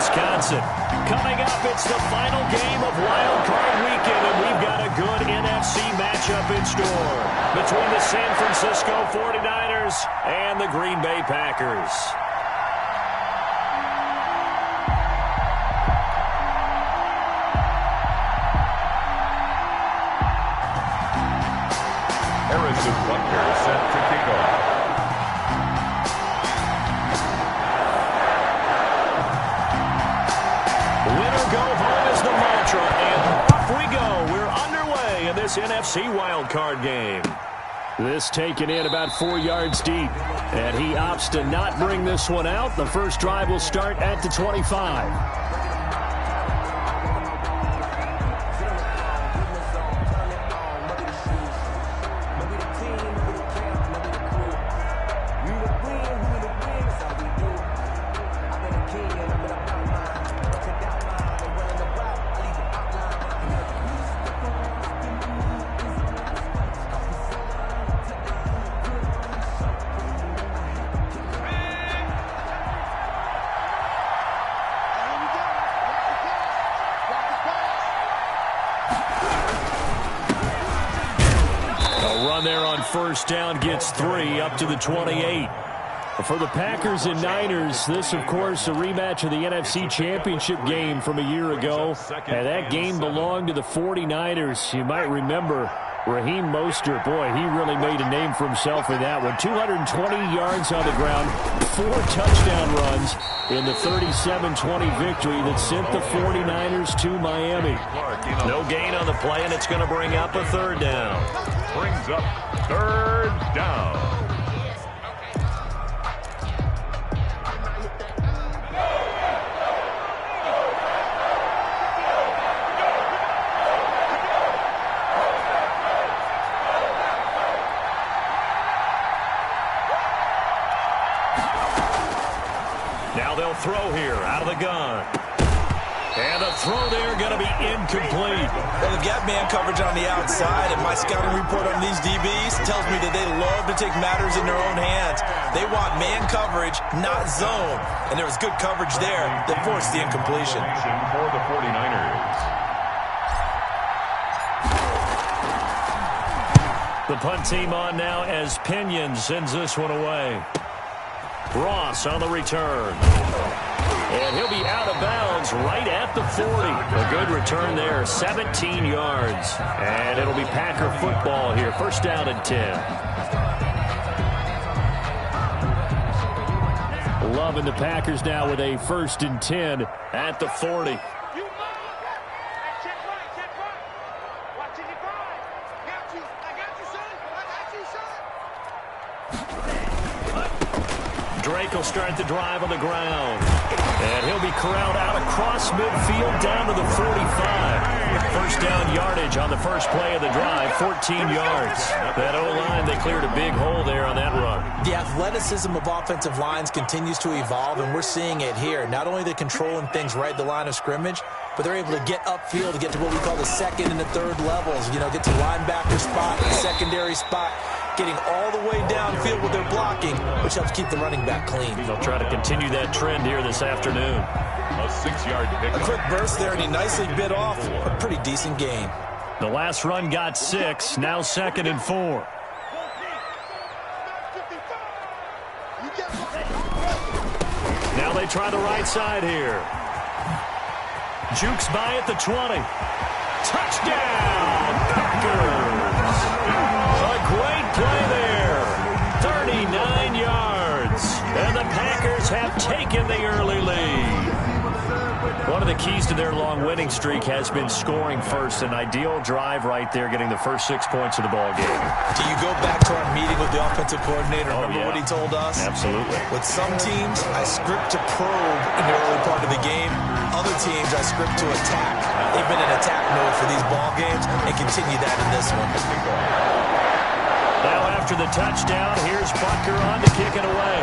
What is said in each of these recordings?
Wisconsin. Coming up, it's the final game of Wild Card Weekend, and we've got a good NFC matchup in store between the San Francisco 49ers and the Green Bay Packers. Harrison Butker set to kick off. Winner go home is the mantra, and off we go. We're underway in this NFC wildcard game. This taken in about 4 yards deep, and he opts to not bring this one out. The first drive will start at the 25. First down gets 3 up to the 28. For the Packers and Niners, this, of course, a rematch of the NFC Championship game from a year ago. And that game belonged to the 49ers. You might remember Raheem Mostert. Boy, he really made a name for himself in that one. 220 yards on the ground, 4 touchdown runs in the 37-20 victory that sent the 49ers to Miami. No gain on the play, and it's going to bring up a third down. Brings up third down. Now they'll throw here out of the gun. And the throw there going to be incomplete. Well, they've got man coverage on the outside, and my scouting report on these DBs tells me that they love to take matters in their own hands. They want man coverage, not zone. And there was good coverage there that forced the incompletion. For the 49ers. The punt team on now as Pinion sends this one away. Ross on the return. And he'll be out of bounds right at the 40. A good return there, 17 yards. And it'll be Packer football here. First down and 10. Loving the Packers now with a 1st and 10 at the 40. Drake will start the drive on the ground. And he'll be corralled out across midfield down to the 45. First down yardage on the first play of the drive, 14 yards. That O-line, they cleared a big hole there on that run. The athleticism of offensive lines continues to evolve, and we're seeing it here. Not only are they controlling things right at the line of scrimmage, but they're able to get upfield to get to what we call the second and the third levels. You know, get to linebacker spot, the secondary spot, getting all the way downfield with their blocking, which helps keep the running back clean. They'll try to continue that trend here this afternoon. A 6-yard pick. A quick burst there, and he nicely bit off a pretty decent gain. The last run got 6, now 2nd and 4. Now they try the right side here. Jukes by at the 20. Touchdown, Packers! A great play there. 39 yards. And the Packers have taken the early lead. One of the keys to their long winning streak has been scoring first. An ideal drive right there, getting the first 6 points of the ball game. Do you go back to our meeting with the offensive coordinator? Remember what he told us? Absolutely. With some teams, I script to probe in the early part of the game. Other teams, I script to attack. They've been in attack mode for these ball games and continue that in this one. Now after the touchdown, here's Butker on to kick it away.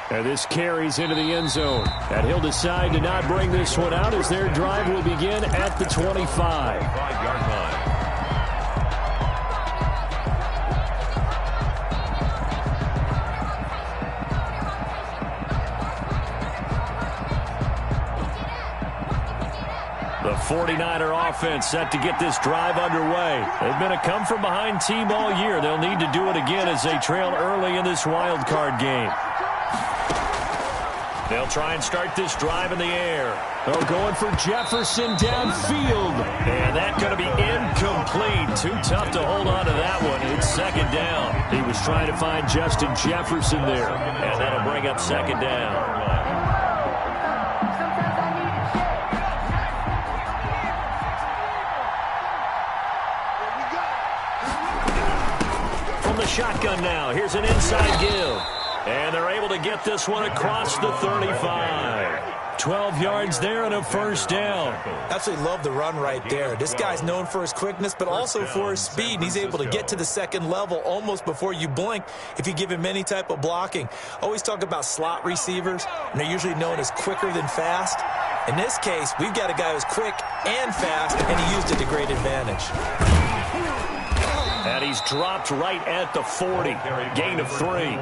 And this carries into the end zone. And he'll decide to not bring this one out as their drive will begin at the 25. 5-yard line. The 49er offense set to get this drive underway. They've been a come-from-behind team all year. They'll need to do it again as they trail early in this wild card game. They'll try and start this drive in the air. They're going for Jefferson downfield. And that's going to be incomplete. Too tough to hold on to that one. It's second down. He was trying to find Justin Jefferson there. And that'll bring up second down. From the shotgun now, here's an inside give. And they're able to get this one across the 35. 12 yards there and a first down. Absolutely love the run right there. This guy's known for his quickness, but also for his speed. And he's able to get to the second level almost before you blink if you give him any type of blocking. Always talk about slot receivers, and they're usually known as quicker than fast. In this case, we've got a guy who's quick and fast, and he used it to great advantage. And he's dropped right at the 40. Gain of 3.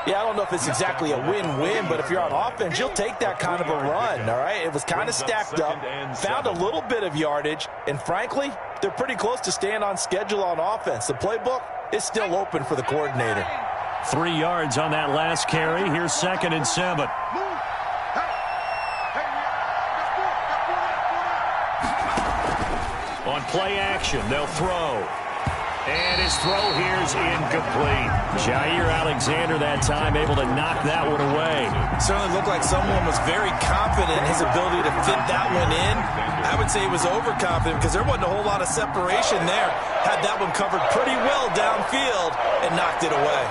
Yeah, I don't know if it's exactly a win-win, but if you're on offense, you'll take that kind of a run, all right? It was kind of stacked up, found a little bit of yardage, and frankly, they're pretty close to staying on schedule on offense. The playbook is still open for the coordinator. 3 yards on that last carry. Here's 2nd and 7. On play action, they'll throw. And his throw here is incomplete. Jair Alexander that time able to knock that one away. Certainly looked like someone was very confident in his ability to fit that one in. I would say he was overconfident because there wasn't a whole lot of separation there. Had that one covered pretty well downfield and knocked it away.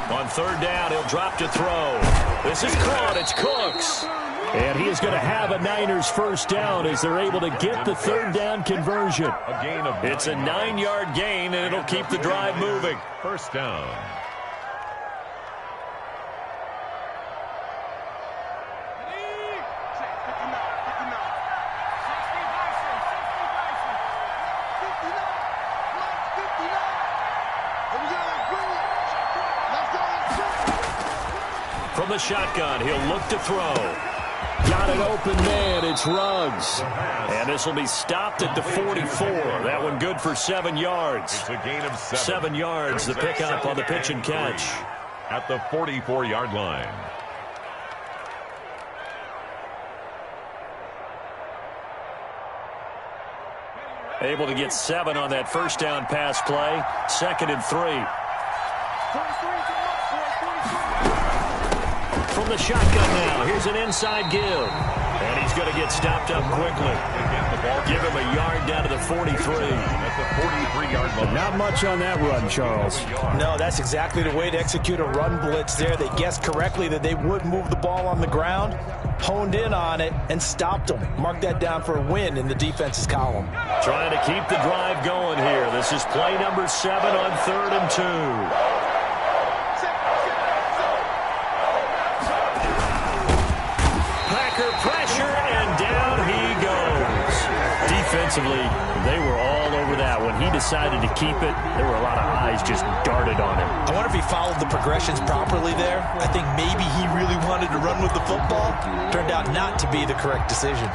On 3rd down, he'll drop to throw. This is caught. It's Cooks. And he is going to have a Niners first down as they're able to get the 3rd down conversion. It's a 9-yard gain, and it'll keep the drive moving. First down. From the shotgun, he'll look to throw. Got an open man. It's Ruggs. And this will be stopped at the 44. That one good for 7 yards. It's a gain of 7. 7 yards, the pickup on the pitch and catch. At the 44-yard line. Able to get 7 on that first down pass play. 2nd and 3. From the shotgun now, here's an inside give. And he's going to get stopped up quickly. Give him a yard down to the 43. At the 43-yard line. Not much on that run, Charles. No, that's exactly the way to execute a run blitz there. They guessed correctly that they would move the ball on the ground, honed in on it, and stopped them. Mark that down for a win in the defense's column. Trying to keep the drive going here. This is play number 7 on 3rd and 2. Pressure, and down he goes. Defensively, they were all over that. When he decided to keep it, there were a lot of eyes just darted on him. I wonder if he followed the progressions properly there. I think maybe he really wanted to run with the football. Turned out not to be the correct decision.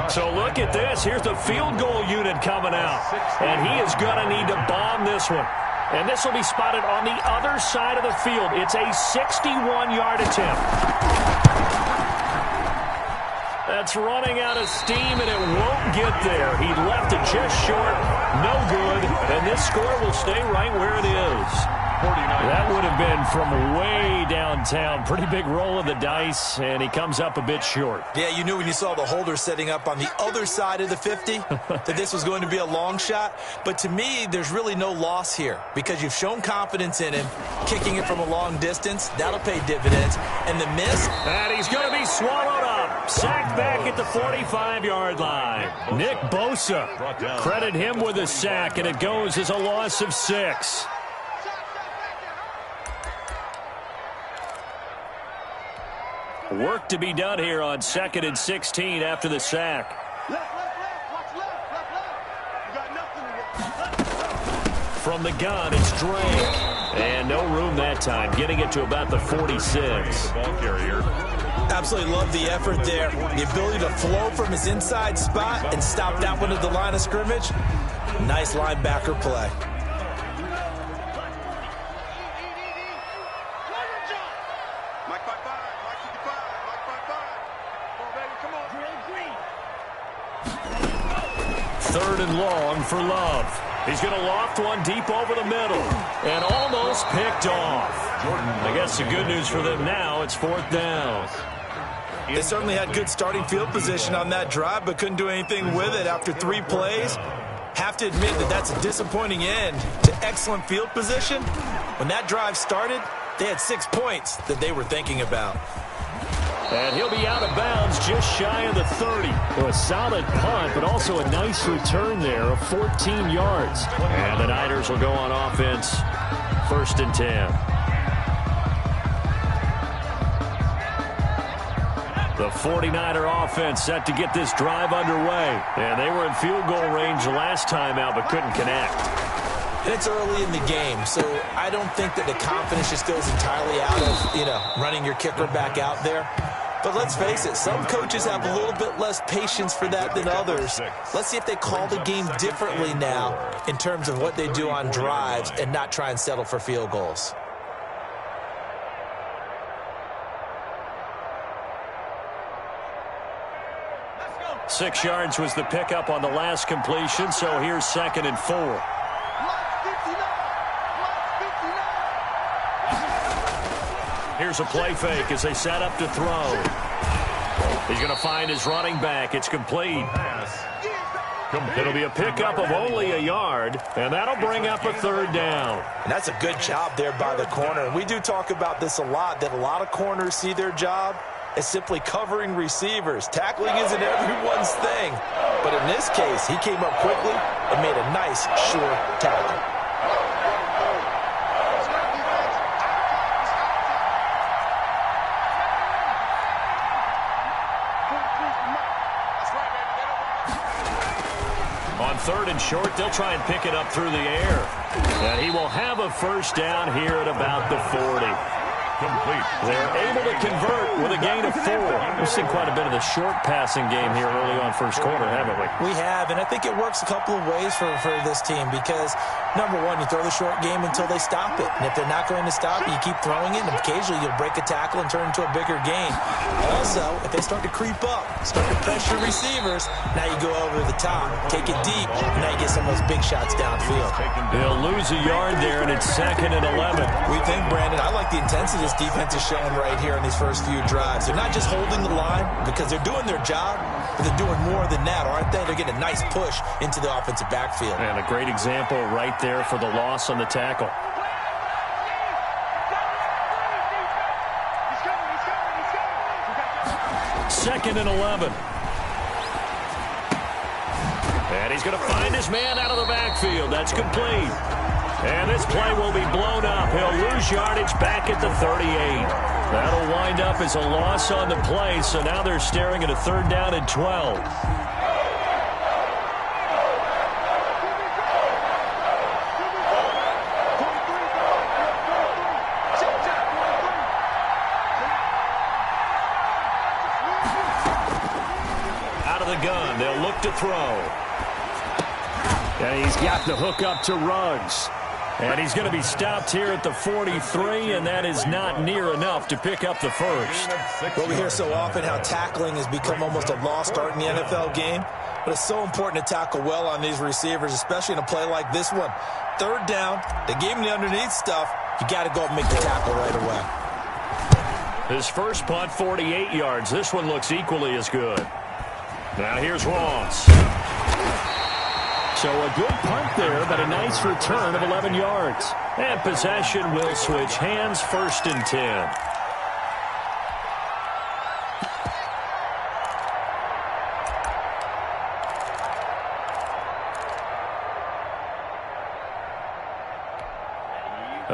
So look at this. Here's the field goal unit coming out. And he is going to need to bomb this one. And this will be spotted on the other side of the field. It's a 61-yard attempt. That's running out of steam, and it won't get there. He left it just short. No good. And this score will stay right where it is. That would have been from way downtown. Pretty big roll of the dice, and he comes up a bit short. Yeah, you knew when you saw the holder setting up on the other side of the 50 that this was going to be a long shot. But to me, there's really no loss here because you've shown confidence in him. Kicking it from a long distance, that'll pay dividends. And the miss? And he's going to be swallowed up. Sacked back at the 45-yard line. Nick Bosa. Credit him with a sack, and it goes as a loss of 6. Work to be done here on 2nd and 16 after the sack. Left, watch left, left. You got nothing to work. From the gun, it's Drake. And no room that time, getting it to about the 46. The ball carrier. Absolutely love the effort there. The ability to flow from his inside spot and stop that one at the line of scrimmage. Nice linebacker play. Third and long for Love. He's going to loft one deep over the middle and almost picked off. I guess the good news for them now, it's fourth down. They certainly had good starting field position on that drive, but couldn't do anything with it after 3 plays. Have to admit that that's a disappointing end to excellent field position. When that drive started, they had 6 points that they were thinking about. And he'll be out of bounds just shy of the 30. So a solid punt, but also a nice return there of 14 yards. And the Niners will go on offense, 1st and 10. The 49er offense set to get this drive underway. And they were in field goal range last time out, but couldn't connect. And it's early in the game, so I don't think that the confidence just goes entirely out of, running your kicker back out there. But let's face it, some coaches have a little bit less patience for that than others. Let's see if they call the game differently now in terms of what they do on drives and not try and settle for field goals. Let's go. 6 yards was the pickup on the last completion, so here's 2nd and 4. Here's a play fake as they set up to throw. He's going to find his running back. It's complete. It'll be a pickup of only a yard, and that'll bring up a 3rd down. And that's a good job there by the corner. And we do talk about this a lot, that a lot of corners see their job as simply covering receivers. Tackling isn't everyone's thing. But in this case, he came up quickly and made a nice, sure tackle. On 3rd and short, they'll try and pick it up through the air. And he will have a 1st down here at about the 40. Complete. They're able to convert with a gain of 4. We've seen quite a bit of the short passing game here early on first quarter, haven't we? We have, and I think it works a couple of ways for this team because, number one, you throw the short game until they stop it. And if they're not going to stop it, you keep throwing it, and occasionally you'll break a tackle and turn into a bigger gain. Also, if they start to creep up, start to pressure receivers, now you go over the top, take it deep, and now you get some of those big shots downfield. They'll lose a yard there, and it's 2nd and 11. We think, Brandon, I like the intensity this defense is showing right here in these first few drives. They're not just holding the line because they're doing their job, but they're doing more than that, aren't they? They're getting a nice push into the offensive backfield. And a great example right there for the loss on the tackle. Second and 11. And he's going to find his man out of the backfield. That's complete. And this play will be blown up. He'll lose yardage back at the 38. That'll wind up as a loss on the play, so now they're staring at a 3rd down and 12. Out of the gun, they'll look to throw. And he's got the hook up to Ruggs. And he's going to be stopped here at the 43, and that is not near enough to pick up the 1st. Well, we hear so often how tackling has become almost a lost art in the NFL game, but it's so important to tackle well on these receivers, especially in a play like this one. 3rd down, they gave him the underneath stuff. You got to go and make the tackle right away. His first punt, 48 yards. This one looks equally as good. Now here's Ross. So a good punt there, but a nice return of 11 yards. And possession will switch hands, 1st and 10.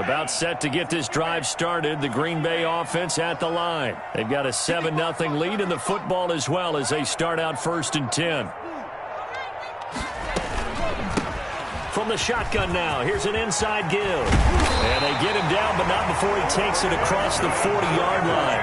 About set to get this drive started, the Green Bay offense at the line. They've got a 7-0 lead in the football as well as they start out 1st and 10. from the shotgun now. Here's an inside give. And they get him down, but not before he takes it across the 40-yard line.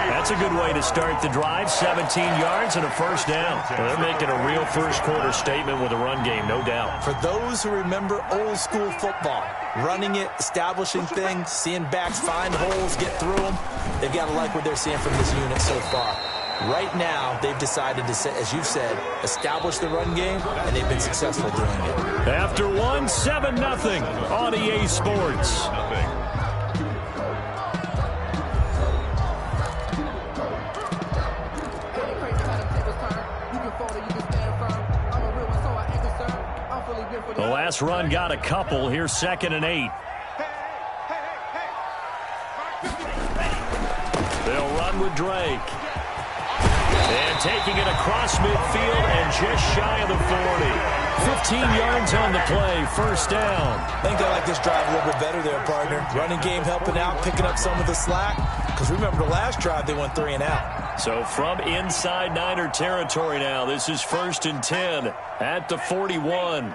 That's a good way to start the drive. 17 yards and a first down. Well, they're making a real first-quarter statement with a run game, no doubt. For those who remember old-school football, running it, establishing things, seeing backs find holes, get through them, they've got to like what they're seeing from this unit so far. Right now, they've decided to, as you've said, establish the run game, and they've been successful doing it. After 7-0 on EA Sports. The last run got a couple. Here's 2nd and 8. They'll run with Drake. And taking it across midfield and just shy of the 40. 15 yards on the play. First down. I think they like this drive a little bit better there, partner. Running game helping out, picking up some of the slack. Because remember, the last drive, they went 3 and out. So from inside Niner territory now, this is 1st and 10 at the 41.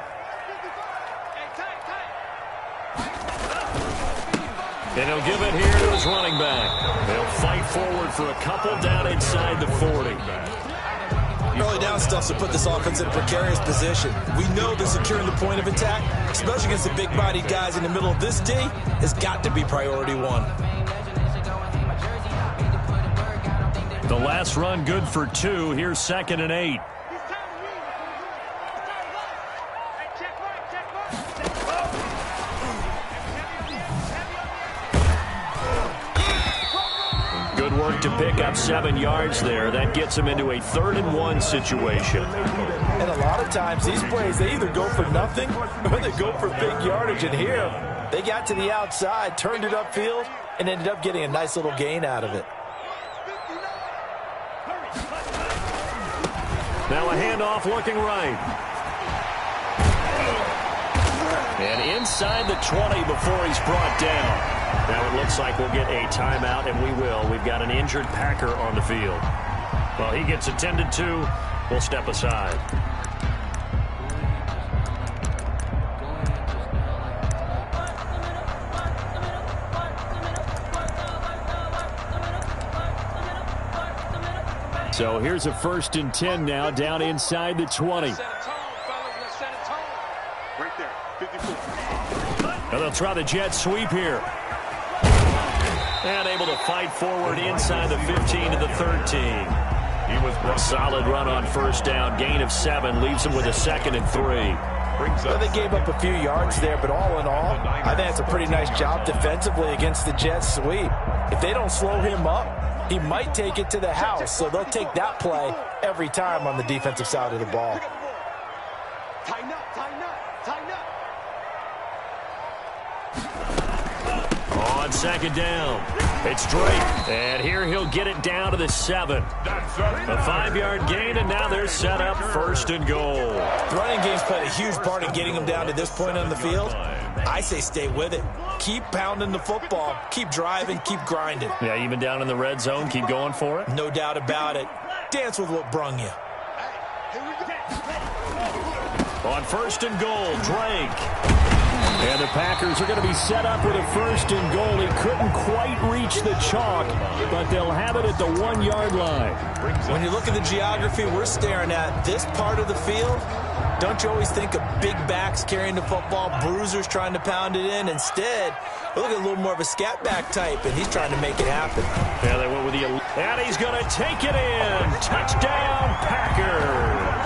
And he'll give it here to his running back. They'll fight forward for a couple down inside the 40. Early down stuff to put this offense in a precarious position. We know that securing the point of attack, especially against the big-bodied guys in the middle of this D, has got to be priority one. The last run good for 2. Here's 2nd and 8. Good work to pick up 7 yards there. That gets him into a 3rd and 1 situation. And a lot of times these plays, they either go for nothing or they go for big yardage. And here, they got to the outside, turned it upfield, and ended up getting a nice little gain out of it. Now a handoff looking right. And inside the 20 before he's brought down. Now it looks like we'll get a timeout, and we will. We've got an injured Packer on the field. Well, he gets attended to. We'll step aside. So here's a 1st and 10 now, down inside the 20. Now they'll try the jet sweep here. And able to fight forward inside the 15 to the 13. He was a solid run on first down. Gain of 7 leaves him with a 2nd and 3. Well, they gave up a few yards there, but all in all, I think it's a pretty nice job defensively against the jet sweep. If they don't slow him up, he might take it to the house, so they'll take that play every time on the defensive side of the ball. Tighten up, tighten up, tighten up. On 2nd down, it's Drake. And here he'll get it down to the 7. A 5-yard gain, and now they're set up 1st and goal. The running game's played a huge part in getting them down to this point on the field. I say stay with it. Keep pounding the football. Keep driving. Keep grinding. Yeah, even down in the red zone, keep going for it. No doubt about it. Dance with what brung you. On 1st and goal, Drake. And the Packers are going to be set up with a 1st and goal. He couldn't quite reach the chalk, but they'll have it at the 1-yard line. When you look at the geography we're staring at, this part of the field, don't you always think of big backs carrying the football, bruisers trying to pound it in? Instead, look at a little more of a scat back type, and he's trying to make it happen. Yeah, they went with the... And he's going to take it in. Touchdown, Packers.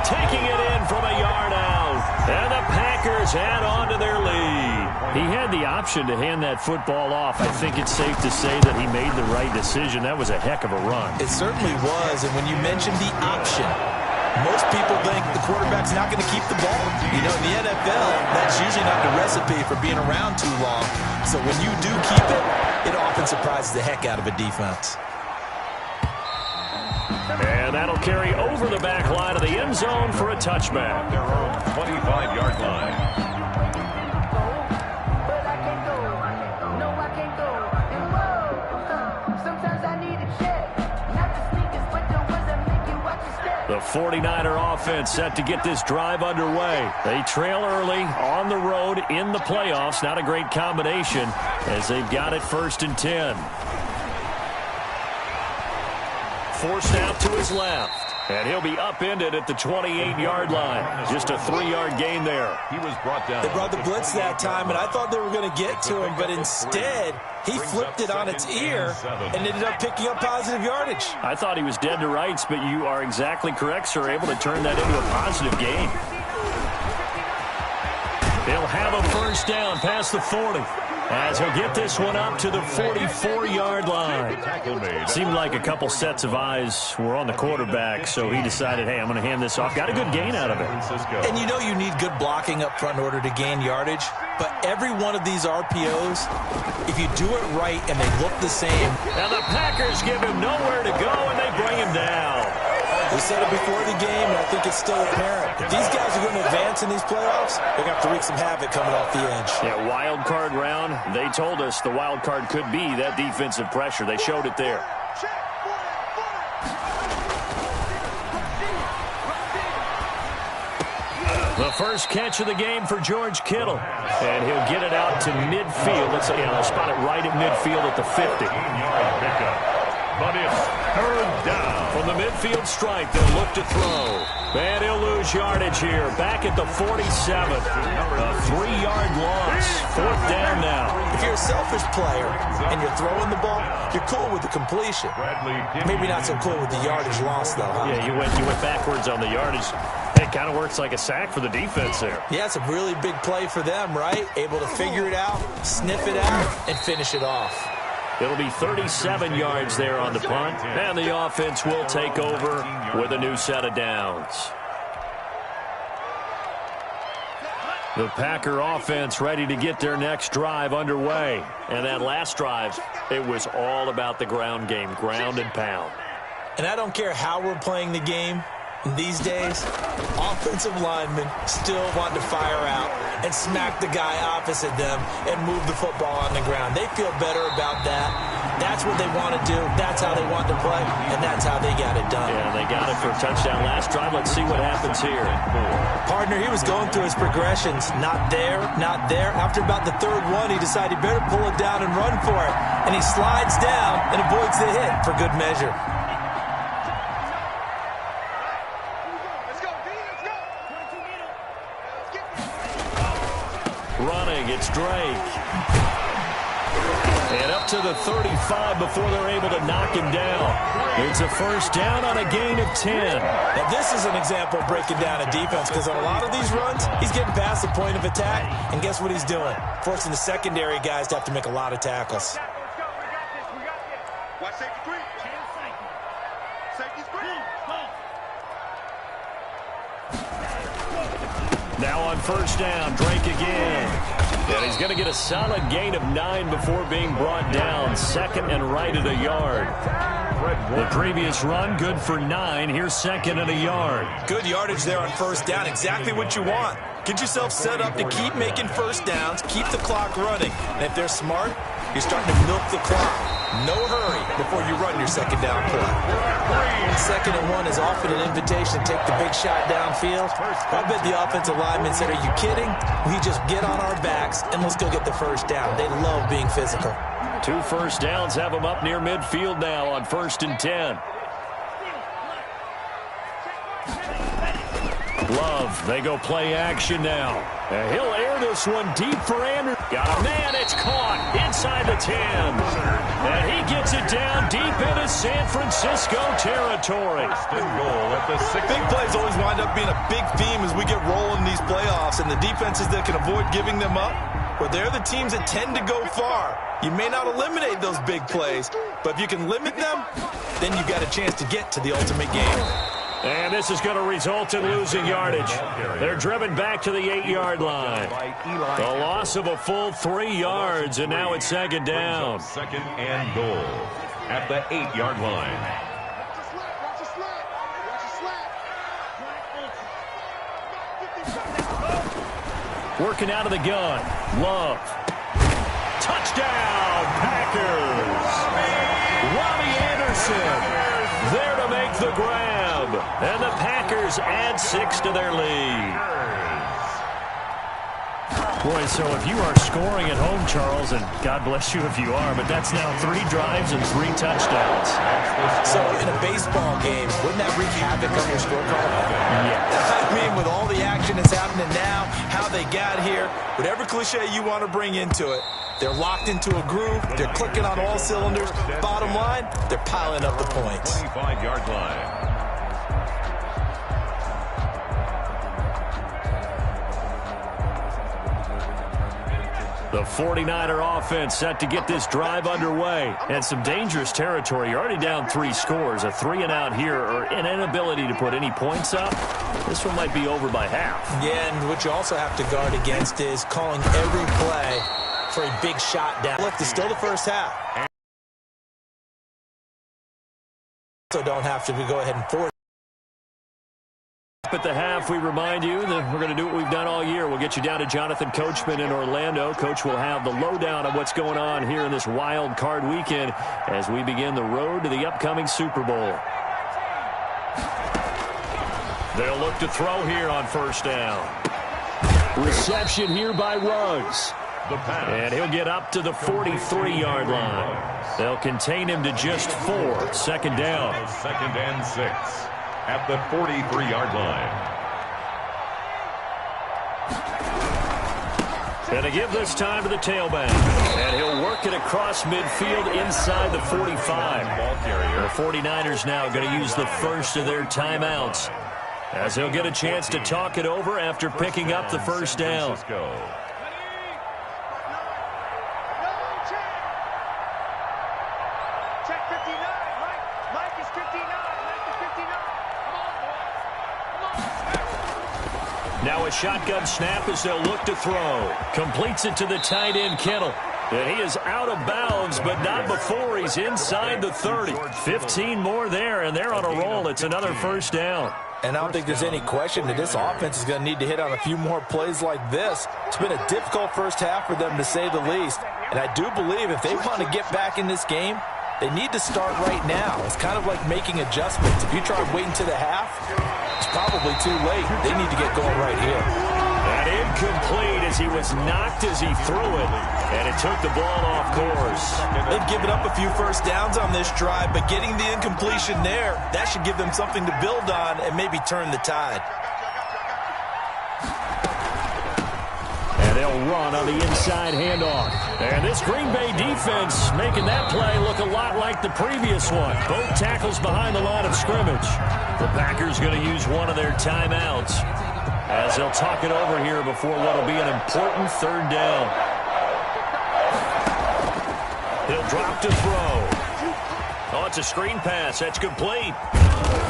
Taking it in from a yard out. And the Packers add on to their lead. He had the option to hand that football off. I think it's safe to say that he made the right decision. That was a heck of a run. It certainly was, and when you mentioned the option, most people think the quarterback's not going to keep the ball. You know, in the NFL, that's usually not the recipe for being around too long. So when you do keep it, it often surprises the heck out of a defense. And that'll carry over the back line of the end zone for a touchback. Their own 25-yard line. The 49er offense set to get this drive underway. They trail early on the road in the playoffs. Not a great combination as they've got it 1st and 10. Forced out to his left. And he'll be upended at the 28-yard line. Just a 3-yard gain there. He was brought down. They brought the blitz that time, and I thought they were going to get to him, but instead he flipped it on its ear and ended up picking up positive yardage. I thought he was dead to rights, but you are exactly correct, sir. Able to turn that into a positive gain. They'll have a 1st down past the 40. As he'll get this one up to the 44-yard line. Seemed like a couple sets of eyes were on the quarterback, so he decided, hey, I'm going to hand this off. Got a good gain out of it. And you know you need good blocking up front in order to gain yardage, but every one of these RPOs, if you do it right and they look the same. Now the Packers give him nowhere to go, and they bring him down. We said it before the game, and I think it's still apparent. If these guys are going to advance in these playoffs, they're going to have to wreak some havoc coming off the edge. Yeah, wild card round. They told us the wild card could be that defensive pressure. They showed it there. The first catch of the game for George Kittle. And he'll get it out to midfield. They'll spot it right at midfield at the 50. But it's 3rd down. From the midfield stripe, they'll look to throw. And he'll lose yardage here. Back at the 47. A 3-yard loss. 4th down now. If you're a selfish player and you're throwing the ball, you're cool with the completion. Maybe not so cool with the yardage loss, though, huh? Yeah, you went backwards on the yardage. It kind of works like a sack for the defense there. Yeah, it's a really big play for them, right? Able to figure it out, sniff it out, and finish it off. It'll be 37 yards there on the punt, and the offense will take over with a new set of downs. The Packer offense ready to get their next drive underway. And that last drive, it was all about the ground game, ground and pound. And I don't care how we're playing the game. These days, offensive linemen still want to fire out and smack the guy opposite them and move the football on the ground. They feel better about that. That's what they want to do. That's how they want to play, and that's how they got it done. Yeah, they got it for a touchdown last drive. Let's see what happens here. Partner, he was going through his progressions. Not there, not there. After about the 3rd one, he decided he better pull it down and run for it. And he slides down and avoids the hit for good measure. Running, it's Drake. And up to the 35 before they're able to knock him down. It's a 1st down on a gain of 10. Now, this is an example of breaking down a defense because on a lot of these runs, he's getting past the point of attack, and guess what he's doing? Forcing the secondary guys to have to make a lot of tackles. Watch safety 3. Safety 3. Now on 1st down, Drake again. And he's going to get a solid gain of 9 before being brought down. 2nd and right at a yard. The previous run, good for 9. Here's 2nd and a yard. Good yardage there on 1st down. Exactly what you want. Get yourself set up to keep making 1st downs, keep the clock running. And if they're smart, you're starting to milk the clock. No hurry before you run your 2nd down play. 2nd and 1 is often an invitation to take the big shot downfield. I bet the offensive linemen said, are you kidding? We just get on our backs and let's go get the 1st down. They love being physical. 2 1st downs have them up near midfield now on 1st and 10. Love, they go play action now. And he'll air this one deep for Andrews. Got a man, it's caught inside the 10. And he gets it down deep into San Francisco territory. Goal at the 6. Big plays always wind up being a big theme as we get rolling in these playoffs, and the defenses that can avoid giving them up, well, they're the teams that tend to go far. You may not eliminate those big plays, but if you can limit them, then you've got a chance to get to the ultimate game. And this is going to result in losing yardage. They're driven back to the 8-yard line. The loss of a full 3 yards, and now it's 2nd down. 2nd and goal at the 8-yard line. Watch the slap. Watch the slap. Working out of the gun. Love. Touchdown, Packers. Robbie Anderson there to make the grab. And the Packers Panthers add 6 to their lead. Boy, so if you are scoring at home, Charles, and God bless you if you are, but that's now 3 drives and 3 touchdowns. So in a baseball game, wouldn't that wreak havoc on your scorecard? Yes. I mean, with all the action that's happening now, how they got here, whatever cliche you want to bring into it, they're locked into a groove, they're clicking on all cylinders. Bottom line, they're piling up the points. 25-yard line. The 49er offense set to get this drive underway. And some dangerous territory. You're already down 3 scores. A 3-and-out here, or an inability to put any points up. This one might be over by half. Yeah, and what you also have to guard against is calling every play for a big shot down. Look, it's still the first half. So don't have to go ahead and force. At the half, we remind you that we're going to do what we've done all year. We'll get you down to Jonathan Coachman in Orlando. Coach will have the lowdown of what's going on here in this wild card weekend as we begin the road to the upcoming Super Bowl. They'll look to throw here on first down. Reception here by Ruggs. And he'll get up to the 43-yard line. They'll contain him to just 4. Second down. 2nd and 6. At the 43-yard line. And to give this time to the tailback. And he'll work it across midfield inside the 45. The 49ers now going to use the first of their timeouts, as he'll get a chance to talk it over after picking up the first down. Now a shotgun snap as they'll look to throw. Completes it to the tight end, Kittle. And he is out of bounds, but not before he's inside the 30. 15 more there, and they're on a roll. It's another first down. And I don't think there's any question that this offense is going to need to hit on a few more plays like this. It's been a difficult first half for them, to say the least. And I do believe if they want to get back in this game, they need to start right now. It's kind of like making adjustments. If you try waiting to the half, it's probably too late. They need to get going right here. And incomplete as he was knocked as he threw it. And it took the ball off course. They've given up a few first downs on this drive, but getting the incompletion there, that should give them something to build on and maybe turn the tide. And they'll run on the inside handoff. And this Green Bay defense making that play look a lot like the previous one. Both tackles behind the line of scrimmage. The Packers going to use one of their timeouts as they'll talk it over here before what will be an important third down. He'll drop to throw. Oh, it's a screen pass. That's complete.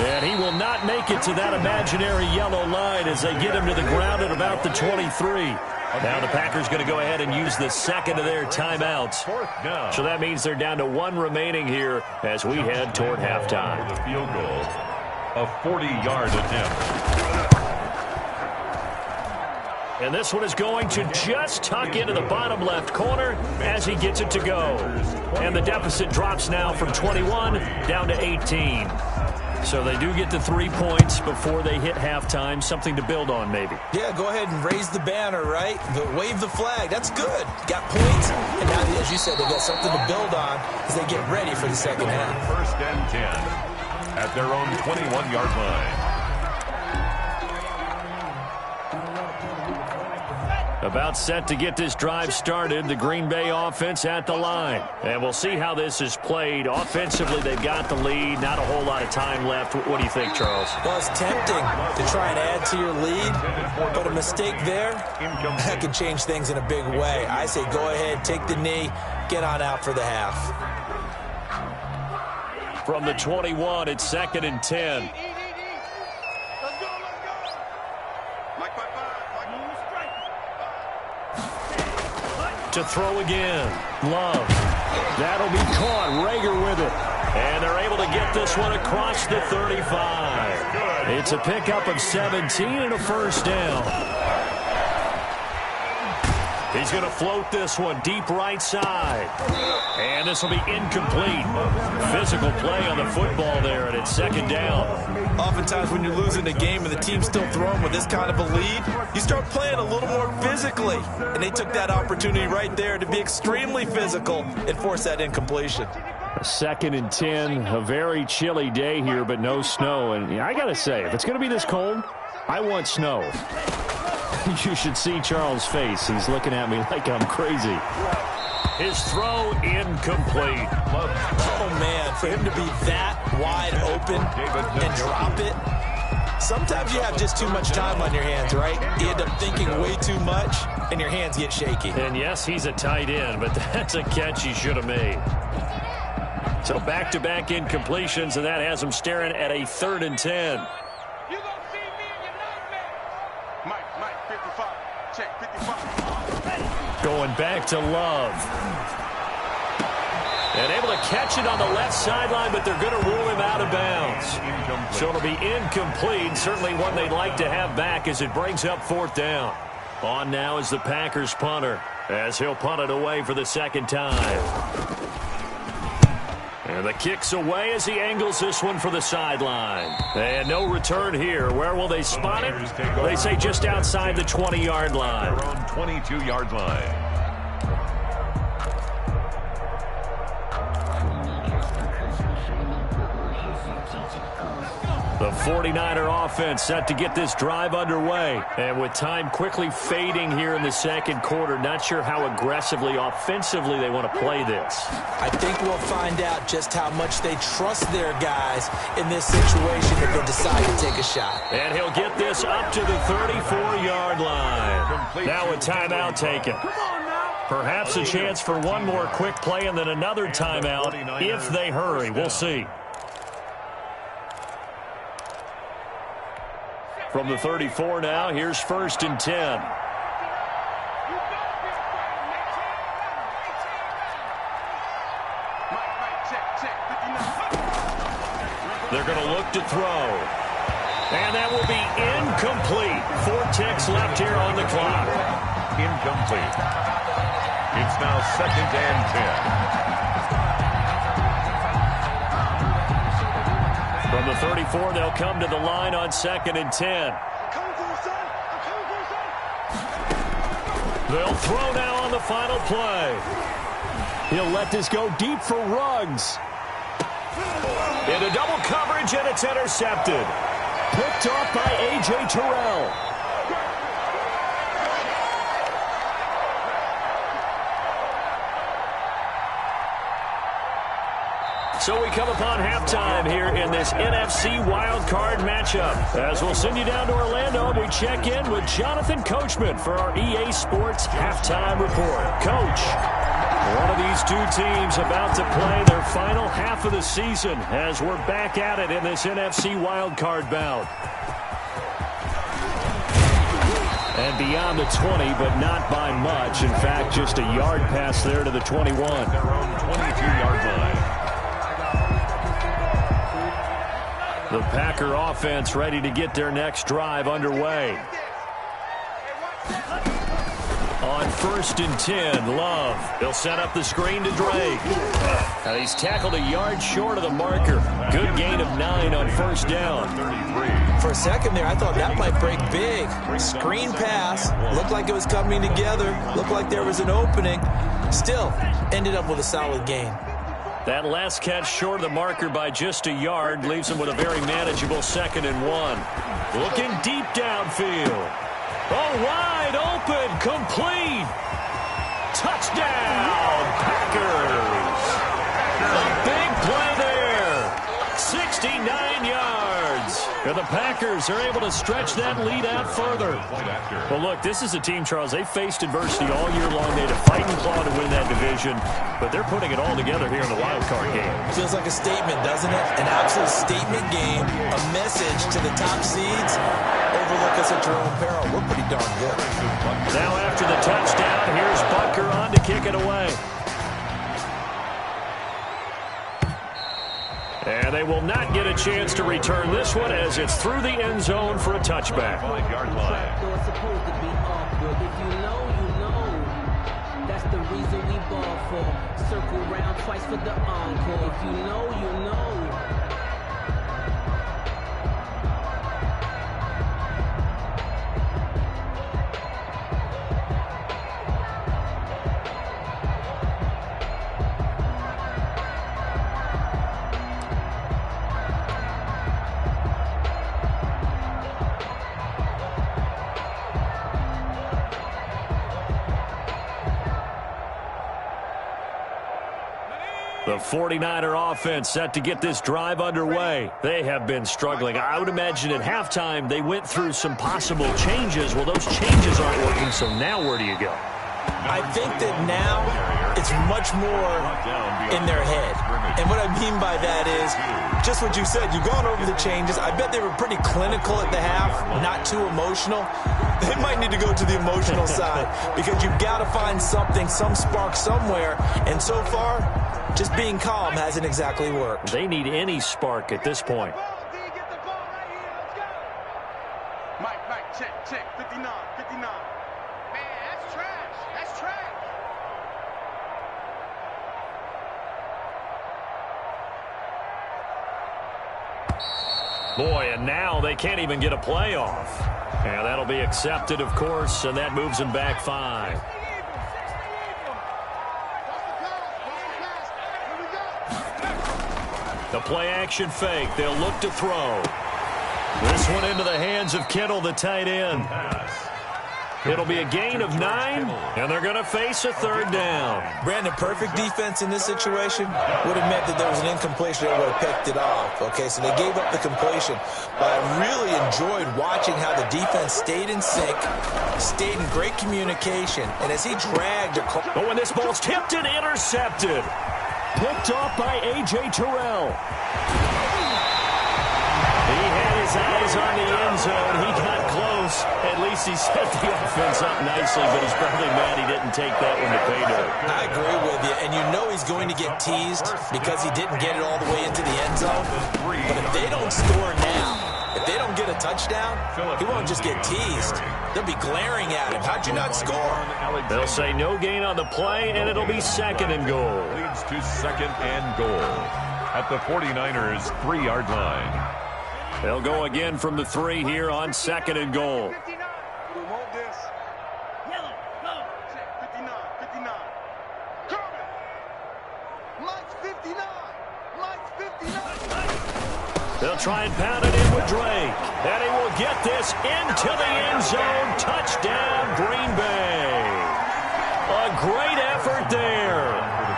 And he will not make it to that imaginary yellow line as they get him to the ground at about the 23. Now the Packers going to go ahead and use the second of their timeouts. So that means they're down to 1 remaining here as we head toward halftime. The field goal, a 40-yard attempt. And this one is going to just tuck into the bottom left corner as he gets it to go. And the deficit drops now from 21 down to 18. So they do get the 3 points before they hit halftime. Something to build on, maybe. Yeah, go ahead and raise the banner, right? But wave the flag. That's good. Got points. And now, as you said, they got something to build on as they get ready for the second half. 1st and 10 at their own 21-yard line. About set to get this drive started. The Green Bay offense at the line. And we'll see how this is played. Offensively, they've got the lead. Not a whole lot of time left. What do you think, Charles? Well, it's tempting to try and add to your lead, but a mistake there, that can change things in a big way. I say go ahead, take the knee, get on out for the half. From the 21, it's 2nd and 10. To throw again. Love. That'll be caught. Rager with it. And they're able to get this one across the 35. It's a pickup of 17 and a first down. He's going to float this one deep right side. And this will be incomplete. Physical play on the football there, and it's second down. Oftentimes when you're losing a game and the team's still throwing with this kind of a lead, you start playing a little more physically. And they took that opportunity right there to be extremely physical and force that incompletion. Second and 10, a very chilly day here, but no snow. And I got to say, if it's going to be this cold, I want snow. You should see Charles' face. He's looking at me like I'm crazy. His throw incomplete. Oh, man, for him to be that wide open and drop it. Sometimes you have just too much time on your hands, right? You end up thinking way too much, and your hands get shaky. And, yes, he's a tight end, but that's a catch he should have made. So back-to-back incompletions, and that has him staring at a 3rd and 10. You gonna see me in your nightmare. Mike, 55. Check, 55. Going back to Love. And able to catch it on the left sideline, but they're going to rule him out of bounds. So it'll be incomplete. Certainly one they'd like to have back as it brings up 4th down. On now is the Packers punter, as he'll punt it away for the second time. And the kick's away as he angles this one for the sideline. And no return here. Where will they spot it? They say just outside the 20-yard line. Their own 22-yard line. The 49er offense set to get this drive underway. And with time quickly fading here in the second quarter, not sure how aggressively, offensively they want to play this. I think we'll find out just how much they trust their guys in this situation if they decide to take a shot. And he'll get this up to the 34-yard line. Now a timeout taken. Perhaps a chance for one more quick play and then another timeout if they hurry. We'll see. From the 34 now, here's 1st and 10. They're going to look to throw. And that will be incomplete. 4 ticks left here on the clock. Incomplete. It's now 2nd and 10. From the 34, they'll come to the line on 2nd and 10. They'll throw now on the final play. He'll let this go deep for Ruggs. Into double coverage, and it's intercepted. Picked off by A.J. Terrell. So we come upon halftime here in this NFC wildcard matchup. As we'll send you down to Orlando, we check in with Jonathan Coachman for our EA Sports Halftime Report. Coach, one of these two teams about to play their final half of the season as we're back at it in this NFC wildcard bout. And beyond the 20, but not by much. In fact, just a yard pass there to the 21. Their own 22-yard line. The Packer offense ready to get their next drive underway. On 1st and 10, Love. He'll set up the screen to Drake. And he's tackled a yard short of the marker. Good gain of 9 on 1st down. For a second there, I thought that might break big. Screen pass. Looked like it was coming together. Looked like there was an opening. Still, ended up with a solid gain. That last catch short of the marker by just a yard leaves him with a very manageable 2nd and 1. Looking deep downfield. Oh, wide open, complete. Touchdown, Packers. A big play there. 69 yards. And the Packers are able to stretch that lead out further. Well, look, this is a team, Charles, they faced adversity all year long. They had to fight and claw to win that division, but they're putting it all together here in the wild card game. Feels like a statement, doesn't it? An absolute statement game, a message to the top seeds. Overlook us at your own peril. We're pretty darn good. Now after the touchdown, here's Butker on to kick it away. And they will not get a chance to return this one as it's through the end zone for a touchback. 5-yard line. That's the reason we ball for. Circle round twice for the encore. If you know, you know. The 49er offense set to get this drive underway. They have been struggling. I would imagine at halftime they went through some possible changes. Well, those changes aren't working, so now where do you go? I think that now it's much more in their head. And what I mean by that is just what you said. You've gone over the changes. I bet they were pretty clinical at the half, not too emotional. They might need to go to the emotional side because you've got to find something, some spark somewhere. And so far, just being calm hasn't exactly worked. They need any spark at this point. Mike, check, 59. Man, that's trash. That's trash. Boy, and now they can't even get a playoff. And that'll be accepted, of course, and that moves them back 5. The play-action fake. They'll look to throw. This one into the hands of Kittle, the tight end. It'll be a gain of 9, and they're going to face a 3rd down. Brandon, perfect defense in this situation would have meant that there was an incompletion that would have picked it off. Okay, so they gave up the completion. But I really enjoyed watching how the defense stayed in sync, stayed in great communication, and as he dragged across. Oh, and this ball's tipped and intercepted. Picked off by A.J. Terrell. He had his eyes on the end zone. He got close. At least he set the offense up nicely, but he's probably mad he didn't take that one to pay dirt. I agree with you, and you know he's going to get teased because he didn't get it all the way into the end zone. But if they don't score now, if they don't get a touchdown, he won't just get teased. They'll be glaring at him. How'd you not score? They'll say no gain on the play, and it'll be 2nd and goal. Leads to 2nd and goal at the 49ers 3-yard line. They'll go again from the 3 here on 2nd and goal. We want this. Yellow, go. Check, 59. Coming. Mike's 59. They'll try and pound it in with Drake. And he will get this into the end zone. Touchdown, Green Bay. A great effort there.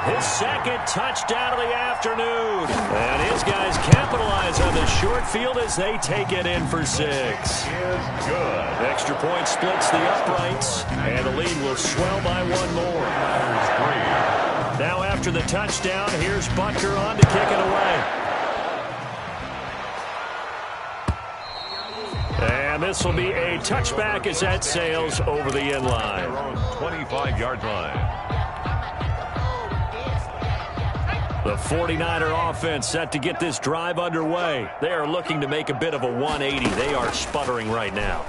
His 2nd touchdown of the afternoon. And his guys capitalize on the short field as they take it in for 6. Good. Extra point splits the uprights, and the lead will swell by 1 more. Now after the touchdown, here's Butker on to kick it away. And this will be a touchback as that sails over the end line. 25-yard line. The 49er offense set to get this drive underway. They are looking to make a bit of a 180. They are sputtering right now.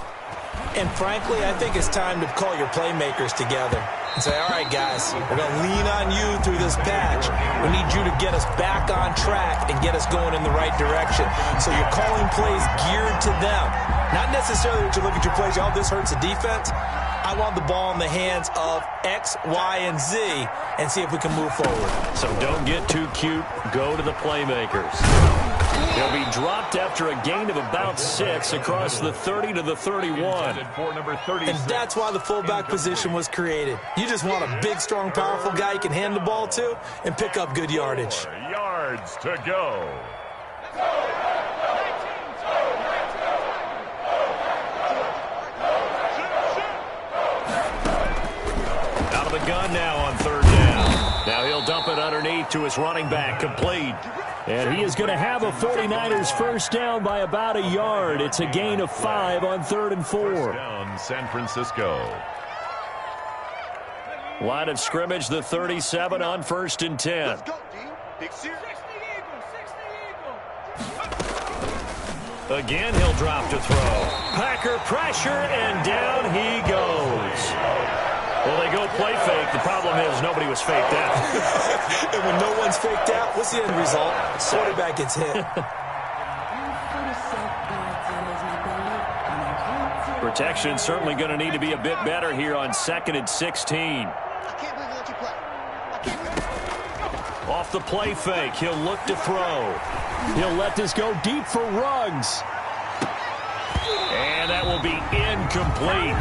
And frankly, I think it's time to call your playmakers together and say, all right, guys, we're going to lean on you through this patch. We need you to get us back on track and get us going in the right direction. So you're calling plays geared to them. Not necessarily that you look at your plays, oh, this hurts the defense. I want the ball in the hands of X, Y, and Z and see if we can move forward. So don't get too cute. Go to the playmakers. He'll be dropped after a gain of about 6 across the 30 to the 31. And that's why the fullback position was created. You just want a big, strong, powerful guy you can hand the ball to and pick up good yardage. Yards to go. Out of the gun now on 3rd down. Now he'll dump it underneath to his running back, complete. And he is going to have a 49ers first down by about a yard. It's a gain of 5 on 3rd and 4. First down, San Francisco. Line of scrimmage, the 37 on 1st and 10. Let's go, D. Big series. Again, he'll drop to throw. Packer pressure, and down he goes. Well, they go play fake. The problem is nobody was faked out. And when no one's faked out, what's the end result? Quarterback gets hit. Protection certainly going to need to be a bit better here on 2nd and 16. Off the play fake, he'll look to throw. He'll let this go deep for Ruggs. And that will be incomplete.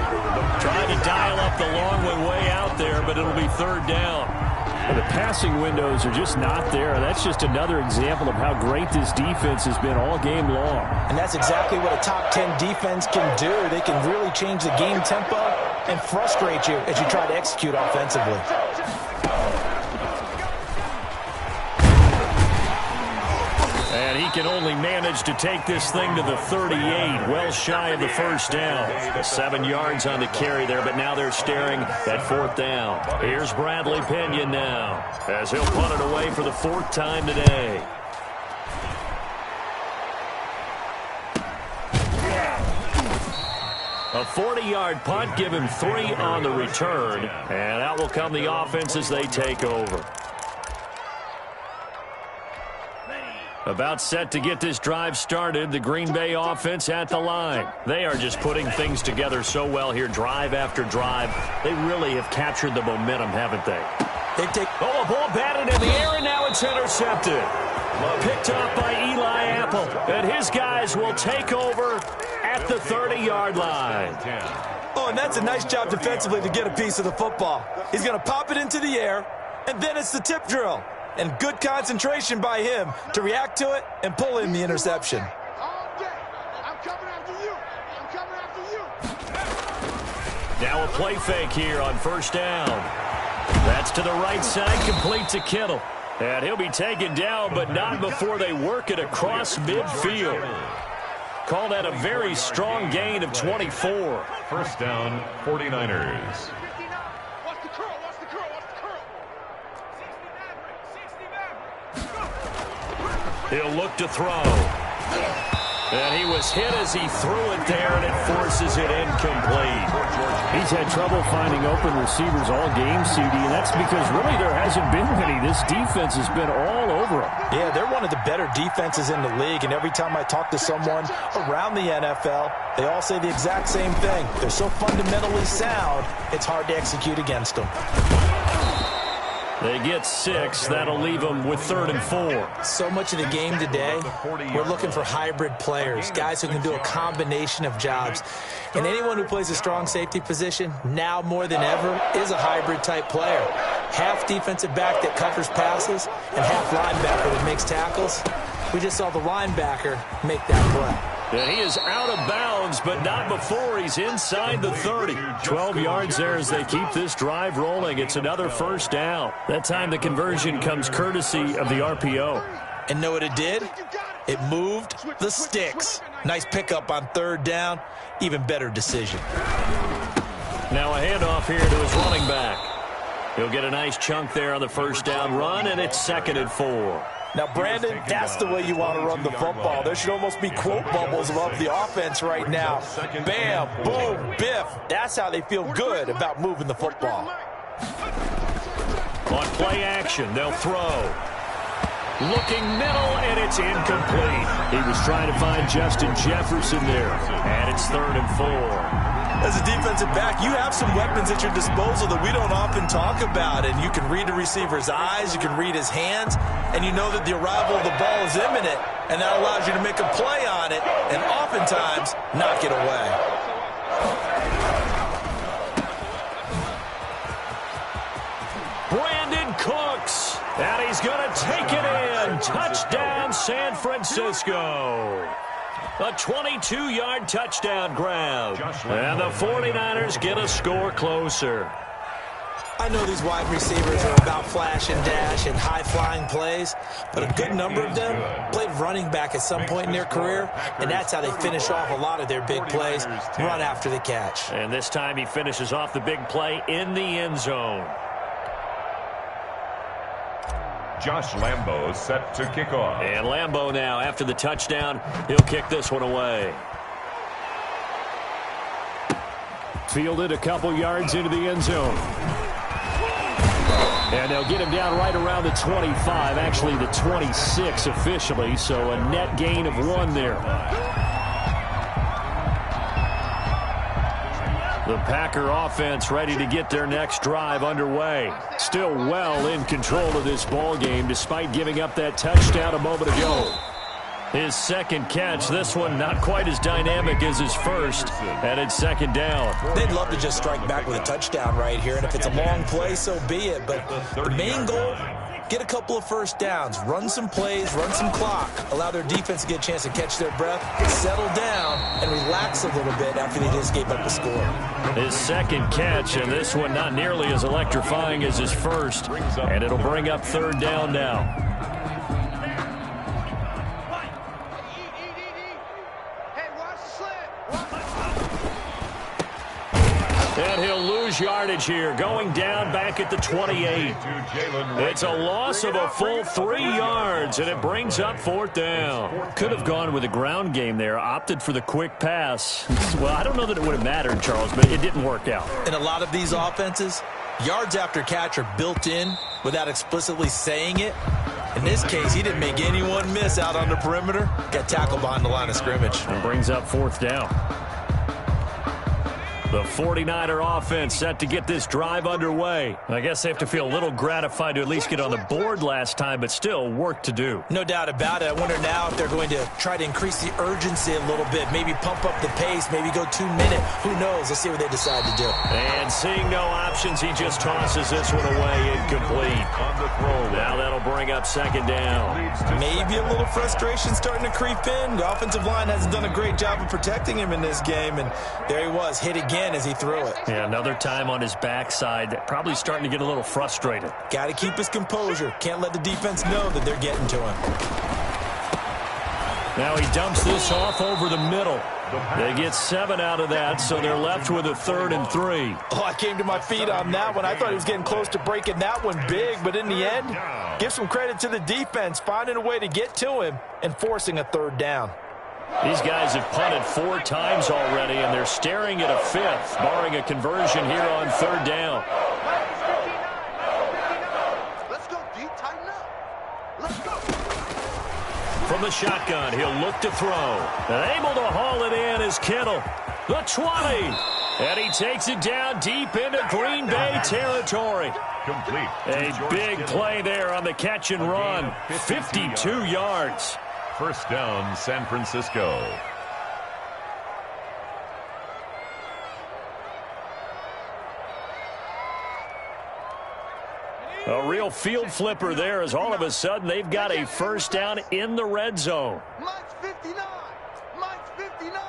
Trying to dial up the long one way out there, but it'll be 3rd down. Well, the passing windows are just not there. That's just another example of how great this defense has been all game long. And that's exactly what a top 10 defense can do. They can really change the game tempo and frustrate you as you try to execute offensively. And he can only manage to take this thing to the 38, well shy of the 1st down. 7 yards on the carry there, but now they're staring at 4th down. Here's Bradley Pinion now, as he'll punt it away for the 4th time today. A 40-yard punt, give him 3 on the return, and out will come the offense as they take over. About set to get this drive started, the Green Bay offense at the line. They are just putting things together so well here, drive after drive. They really have captured the momentum, haven't they? Oh, a ball batted in the air, and now it's intercepted. Picked up by Eli Apple, and his guys will take over at the 30-yard line. Oh, and that's a nice job defensively to get a piece of the football. He's going to pop it into the air, and then it's the tip drill. And good concentration by him to react to it and pull in the interception. I'm coming after you. I'm coming after you. Now a play fake here on 1st down. That's to the right side, complete to Kittle. And he'll be taken down, but not before they work it across midfield. Call that a very strong gain of 24. 1st down, 49ers. He'll look to throw. And he was hit as he threw it there, and it forces it incomplete. He's had trouble finding open receivers all game, CD, and that's because really there hasn't been many. This defense has been all over him. Yeah, they're one of the better defenses in the league, and every time I talk to someone around the NFL, they all say the exact same thing. They're so fundamentally sound, it's hard to execute against them. They get 6. That'll leave them with 3rd and 4. So much of the game today, we're looking for hybrid players, guys who can do a combination of jobs. And anyone who plays a strong safety position, now more than ever, is a hybrid type player. Half defensive back that covers passes and half linebacker that makes tackles. We just saw the linebacker make that play. And he is out of bounds, but not before he's inside the 30. 12 yards there as they keep this drive rolling. It's another 1st down. That time the conversion comes courtesy of the RPO. And know what it did? It moved the sticks. Nice pickup on 3rd down. Even better decision. Now a handoff here to his running back. He'll get a nice chunk there on the 1st down run, and it's 2nd and 4. Now, Brandon, that's the way you want to run the football. There should almost be quote bubbles above the offense right now. Bam, boom, biff. That's how they feel good about moving the football. On play action, they'll throw. Looking middle, and it's incomplete. He was trying to find Justin Jefferson there, and it's 3rd and 4. As a defensive back, you have some weapons at your disposal that we don't often talk about, and you can read the receiver's eyes, you can read his hands, and you know that the arrival of the ball is imminent, and that allows you to make a play on it, and oftentimes knock it away. Brandon Cooks, and he's going to take it in. Touchdown, San Francisco. A 22-yard touchdown grab. And the 49ers get a score closer. I know these wide receivers are about flash and dash and high-flying plays, but a good number of them played running back at some point in their career, and that's how they finish off a lot of their big plays, run after the catch. And this time he finishes off the big play in the end zone. Josh Lambo set to kick off. And Lambo now, after the touchdown, he'll kick this one away. Fielded a couple yards into the end zone. And they'll get him down right around the 25, actually the 26 officially, so a net gain of 1 there. The Packer offense ready to get their next drive underway. Still well in control of this ball game despite giving up that touchdown a moment ago. His second catch, this one not quite as dynamic as his first, and it's second down. They'd love to just strike back with a touchdown right here, and if it's a long play, so be it. But the main goal, get a couple of first downs, run some plays, run some clock, allow their defense to get a chance to catch their breath, settle down, and relax a little bit after they just gave up the score. His second catch, and this one not nearly as electrifying as his first, and it'll bring up third down now. And he'll lose yardage here, going down back at the 28. It's a loss of a full 3 yards, and it brings up fourth down. Could have gone with a ground game there, opted for the quick pass. Well, I don't know that it would have mattered, Charles, but it didn't work out. In a lot of these offenses, yards after catch are built in without explicitly saying it. In this case, he didn't make anyone miss out on the perimeter. Got tackled behind the line of scrimmage. And brings up fourth down. The 49er offense set to get this drive underway. I guess they have to feel a little gratified to at least get on the board last time, but still work to do. No doubt about it. I wonder now if they're going to try to increase the urgency a little bit, maybe pump up the pace, maybe go 2 minute. Who knows? Let's see what they decide to do. And seeing no options, he just tosses this one away incomplete. On the throw. Now that'll bring up second down. Maybe a little frustration starting to creep in. The offensive line hasn't done a great job of protecting him in this game, and there he was, hit again as he threw it. Yeah, another time on his backside, probably starting to get a little frustrated. Got to keep his composure. Can't let the defense know that they're getting to him. Now he dumps this off over the middle. They get 7 out of that, so they're left with a 3rd and 3. Oh, I came to my feet on that one. I thought he was getting close to breaking that one big, but in the end, give some credit to the defense, finding a way to get to him and forcing a 3rd down. These guys have punted 4 times already, and they're staring at a 5th, barring a conversion here on 3rd down. Let's go deep, tighten up. Let's go. From the shotgun, he'll look to throw. And able to haul it in is Kittle. The 20. And he takes it down deep into Green Bay territory. Complete. A big play there on the catch and run. 52 yards. First down, San Francisco. A real field flipper there as all of a sudden they've got a first down in the red zone. Mike's 59. Mike's 59.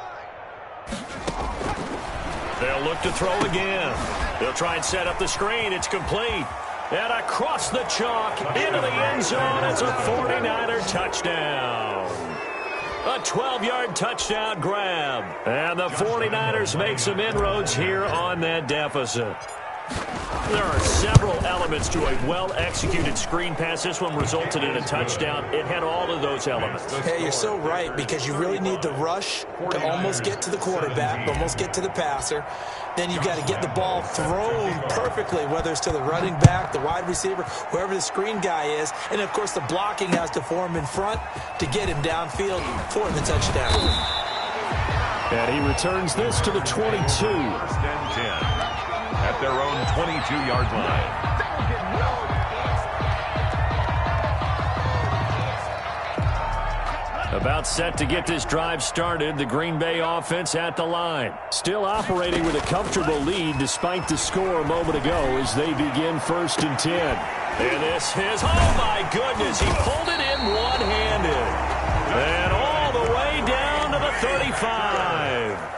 They'll look to throw again. They'll try and set up the screen. It's complete. And across the chalk into the end zone. It's a 49er touchdown. A 12-yard touchdown grab. And the 49ers make some inroads here on that deficit. There are several elements to a well-executed screen pass. This one resulted in a touchdown. It had all of those elements. Hey, you're so right, because you really need to rush to almost get to the quarterback, almost get to the passer. Then you've got to get the ball thrown perfectly, whether it's to the running back, the wide receiver, whoever the screen guy is. And, of course, the blocking has to form in front to get him downfield for the touchdown. And he returns this to the 22. First and 10. At their own 22-yard line. About set to get this drive started, the Green Bay offense at the line. Still operating with a comfortable lead despite the score a moment ago as they begin first and 10. And this is, oh my goodness, he pulled it in one-handed. And all the way down to the 35.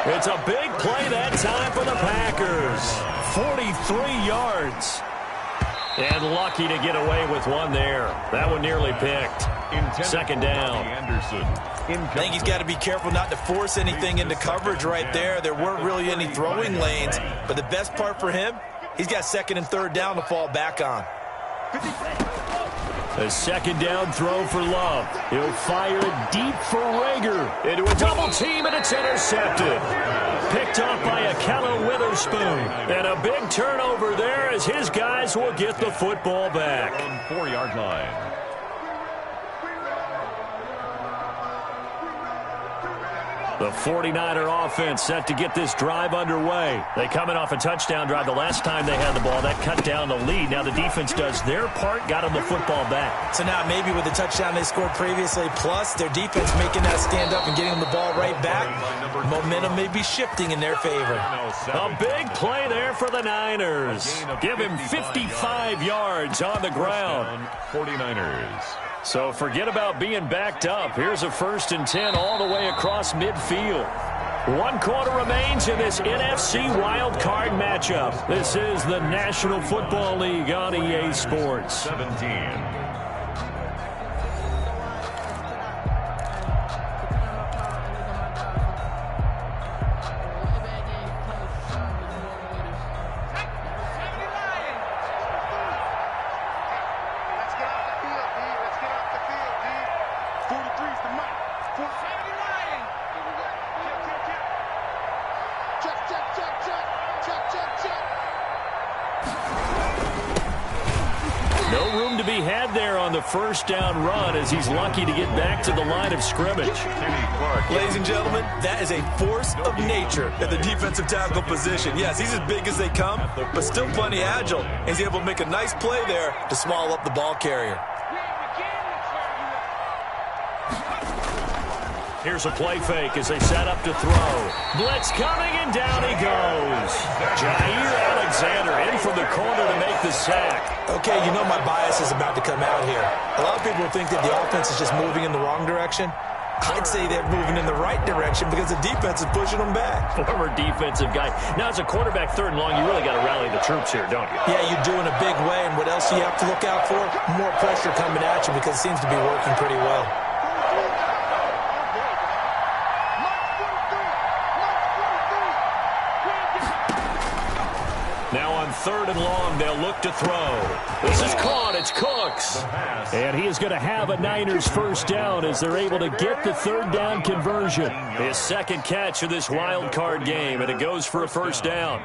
It's a big play that time for the Packers. 43 yards. And lucky to get away with one there. That one nearly picked. Second down. I think he's got to be careful not to force anything into coverage right there. There weren't really any throwing lanes. But the best part for him, he's got 2nd and 3rd down to fall back on. A second down throw for Love. He'll fire it deep for Rager. Into a double team, and it's intercepted. Picked off by Ahkello Witherspoon. And a big turnover there as his guys will get the football back. On 4-yard line. The 49er offense set to get this drive underway. They coming off a touchdown drive the last time they had the ball. That cut down the lead. Now the defense does their part, got them the football back. So now maybe with the touchdown they scored previously, plus their defense making that stand up and getting them the ball right back, momentum may be shifting in their favor. A big play there for the Niners. Give him 55 yards on the ground. 49ers. So forget about being backed up. Here's a 1st and 10 all the way across midfield. 1 quarter remains in this NFC wild card matchup. This is the National Football League on EA Sports. 17. No room to be had there on the 1st down run as he's lucky to get back to the line of scrimmage. Ladies and gentlemen, that is a force of nature at the defensive tackle position. Yes, he's as big as they come, but still plenty agile. He's able to make a nice play there to swallow up the ball carrier. Here's a play fake as they set up to throw. Blitz coming, and down he goes. Jair Alexander in from the corner to make the sack. Okay, you know my bias is about to come out here. A lot of people think that the offense is just moving in the wrong direction. I'd say they're moving in the right direction because the defense is pushing them back. Former defensive guy. Now, as a quarterback 3rd and long, you really got to rally the troops here, don't you? Yeah, you do in a big way, and what else do you have to look out for? More pressure coming at you because it seems to be working pretty well. Now on 3rd and long, they'll look to throw. This is caught. It's Cooks. And he is going to have a Niners 1st down as they're able to get the 3rd down conversion. His 2nd catch of this wild card game, and it goes for a 1st down.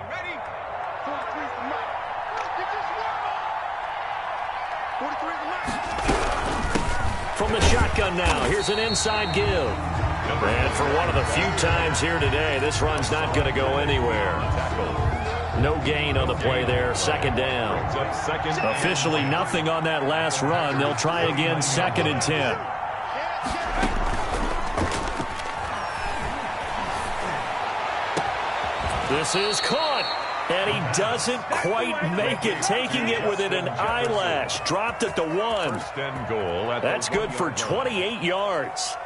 From the shotgun now, here's an inside give. And for one of the few times here today, this run's not going to go anywhere. No gain on the play there, 2nd down. Officially nothing on that last run. They'll try again, 2nd and 10. This is caught, and he doesn't quite make it, taking it within an eyelash. Dropped at the 1. That's good for 28 yards.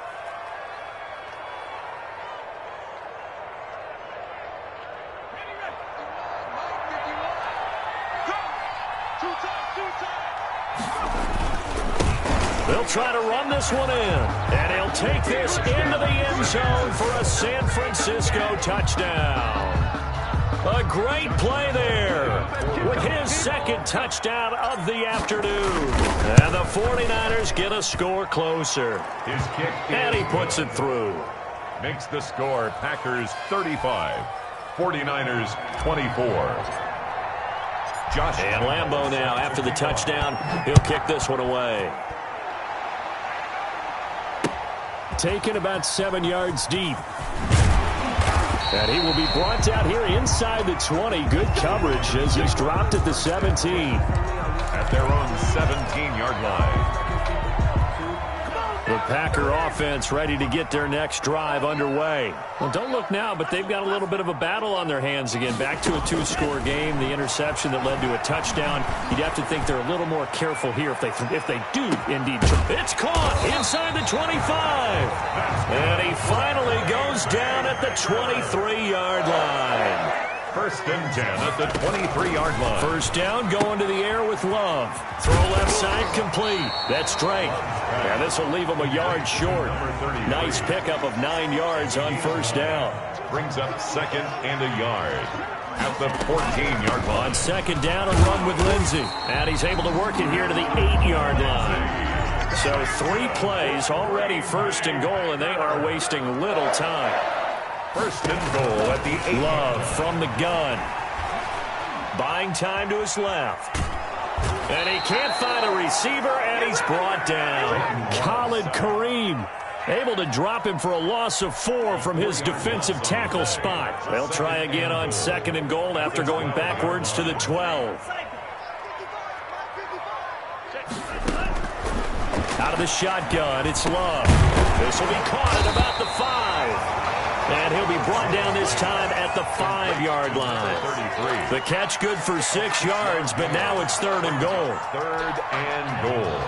They'll try to run this one in, and he'll take this into the end zone for a San Francisco touchdown. A great play there with his 2nd touchdown of the afternoon. And the 49ers get a score closer. His kick And he puts it through. makes the score Packers 35, 49ers 24. Josh And Lambeau now, after the touchdown, he'll kick this one away. Taken about 7 yards deep. And he will be brought down here inside the 20. Good coverage as he's dropped at the 17. At their own 17-yard line. The Packer offense ready to get their next drive underway. Well, don't look now, but they've got a little bit of a battle on their hands again. Back to a 2-score game. The interception that led to a touchdown. You'd have to think they're a little more careful here if they do indeed. It's caught inside the 25. And he finally goes down at the 23-yard line. 1st and 10 at the 23-yard line. 1st down, going to the air with Love. Throw left side, complete. That's Drake. And this will leave him a yard short. Nice pickup of 9 yards on 1st down. Brings up 2nd and a yard. at the 14-yard line. On second down, a run with Lindsey. And he's able to work it here to the 8-yard line. So 3 plays already first and goal, and they are wasting little time. First and goal at the 8. Love from the gun. Buying time to his left. And he can't find a receiver, and he's brought down. Khalid Kareem able to drop him for a loss of 4 from his defensive tackle spot. They'll try again on second and goal after going backwards to the 12. Out of the shotgun, it's Love. This will be caught at about the 5. And he'll be brought down this time at the 5-yard line. 33. The catch good for 6 yards, but now it's third and goal. Third and goal.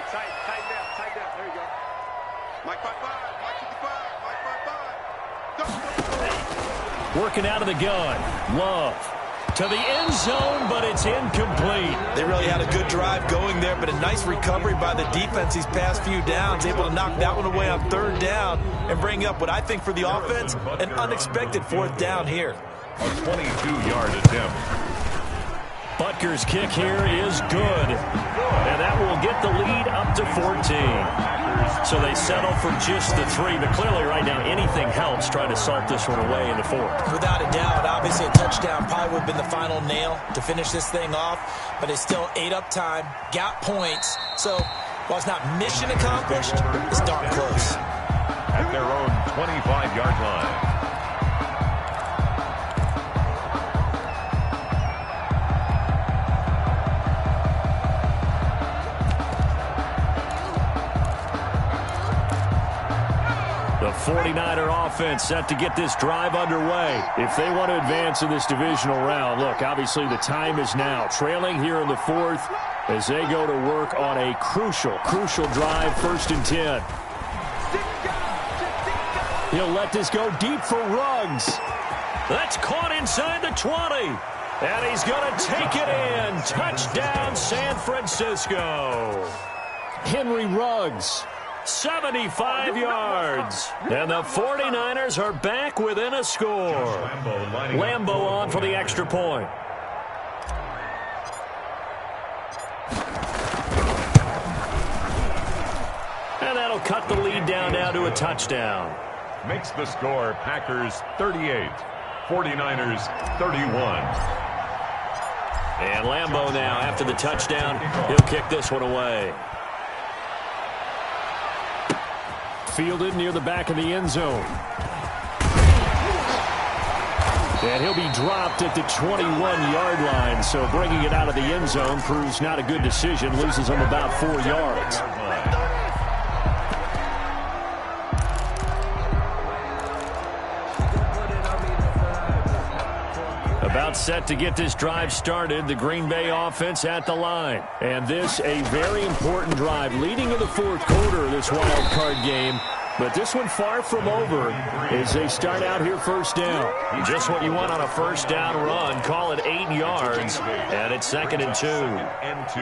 Tight down. There you go. Mike 5-5, Mike 55, Mike 5-5. Go. Working out of the gun. Love to the end zone, but it's incomplete. They really had a good drive going there, but a nice recovery by the defense these past few downs, able to knock that one away on third down and bring up what I think for the offense, an unexpected 4th down here. A 22-yard attempt. Butker's kick here is good. And that will get the lead up to 14. So they settle for just the 3, but clearly right now anything helps trying to salt this one away in the 4th. Without a doubt, obviously a touchdown probably would have been the final nail to finish this thing off, but it's still ate up time, got points. So while it's not mission accomplished, it's darn close. At their own 25-yard line. The 49er offense set to get this drive underway. If they want to advance in this divisional round, look, obviously the time is now. Trailing here in the 4th as they go to work on a crucial drive, 1st and 10. He'll let this go deep for Ruggs. That's caught inside the 20. And he's going to take it in. Touchdown, San Francisco. Henry Ruggs. 75 yards. And the 49ers are back within a score. Lambo on for the extra point. And that'll cut the lead down now to a touchdown. Makes the score Packers 38, 49ers 31. And Lambo now, after the touchdown, he'll kick this one away. Fielded near the back of the end zone. And he'll be dropped at the 21-yard line, so bringing it out of the end zone proves not a good decision. Loses him about 4 yards. About set to get this drive started, the Green Bay offense at the line. And this a very important drive leading in the 4th quarter of this wild card game. But this one far from over as they start out here 1st down. Just what you want on a 1st down run. Call it 8 yards. And it's 2nd and 2. And 2.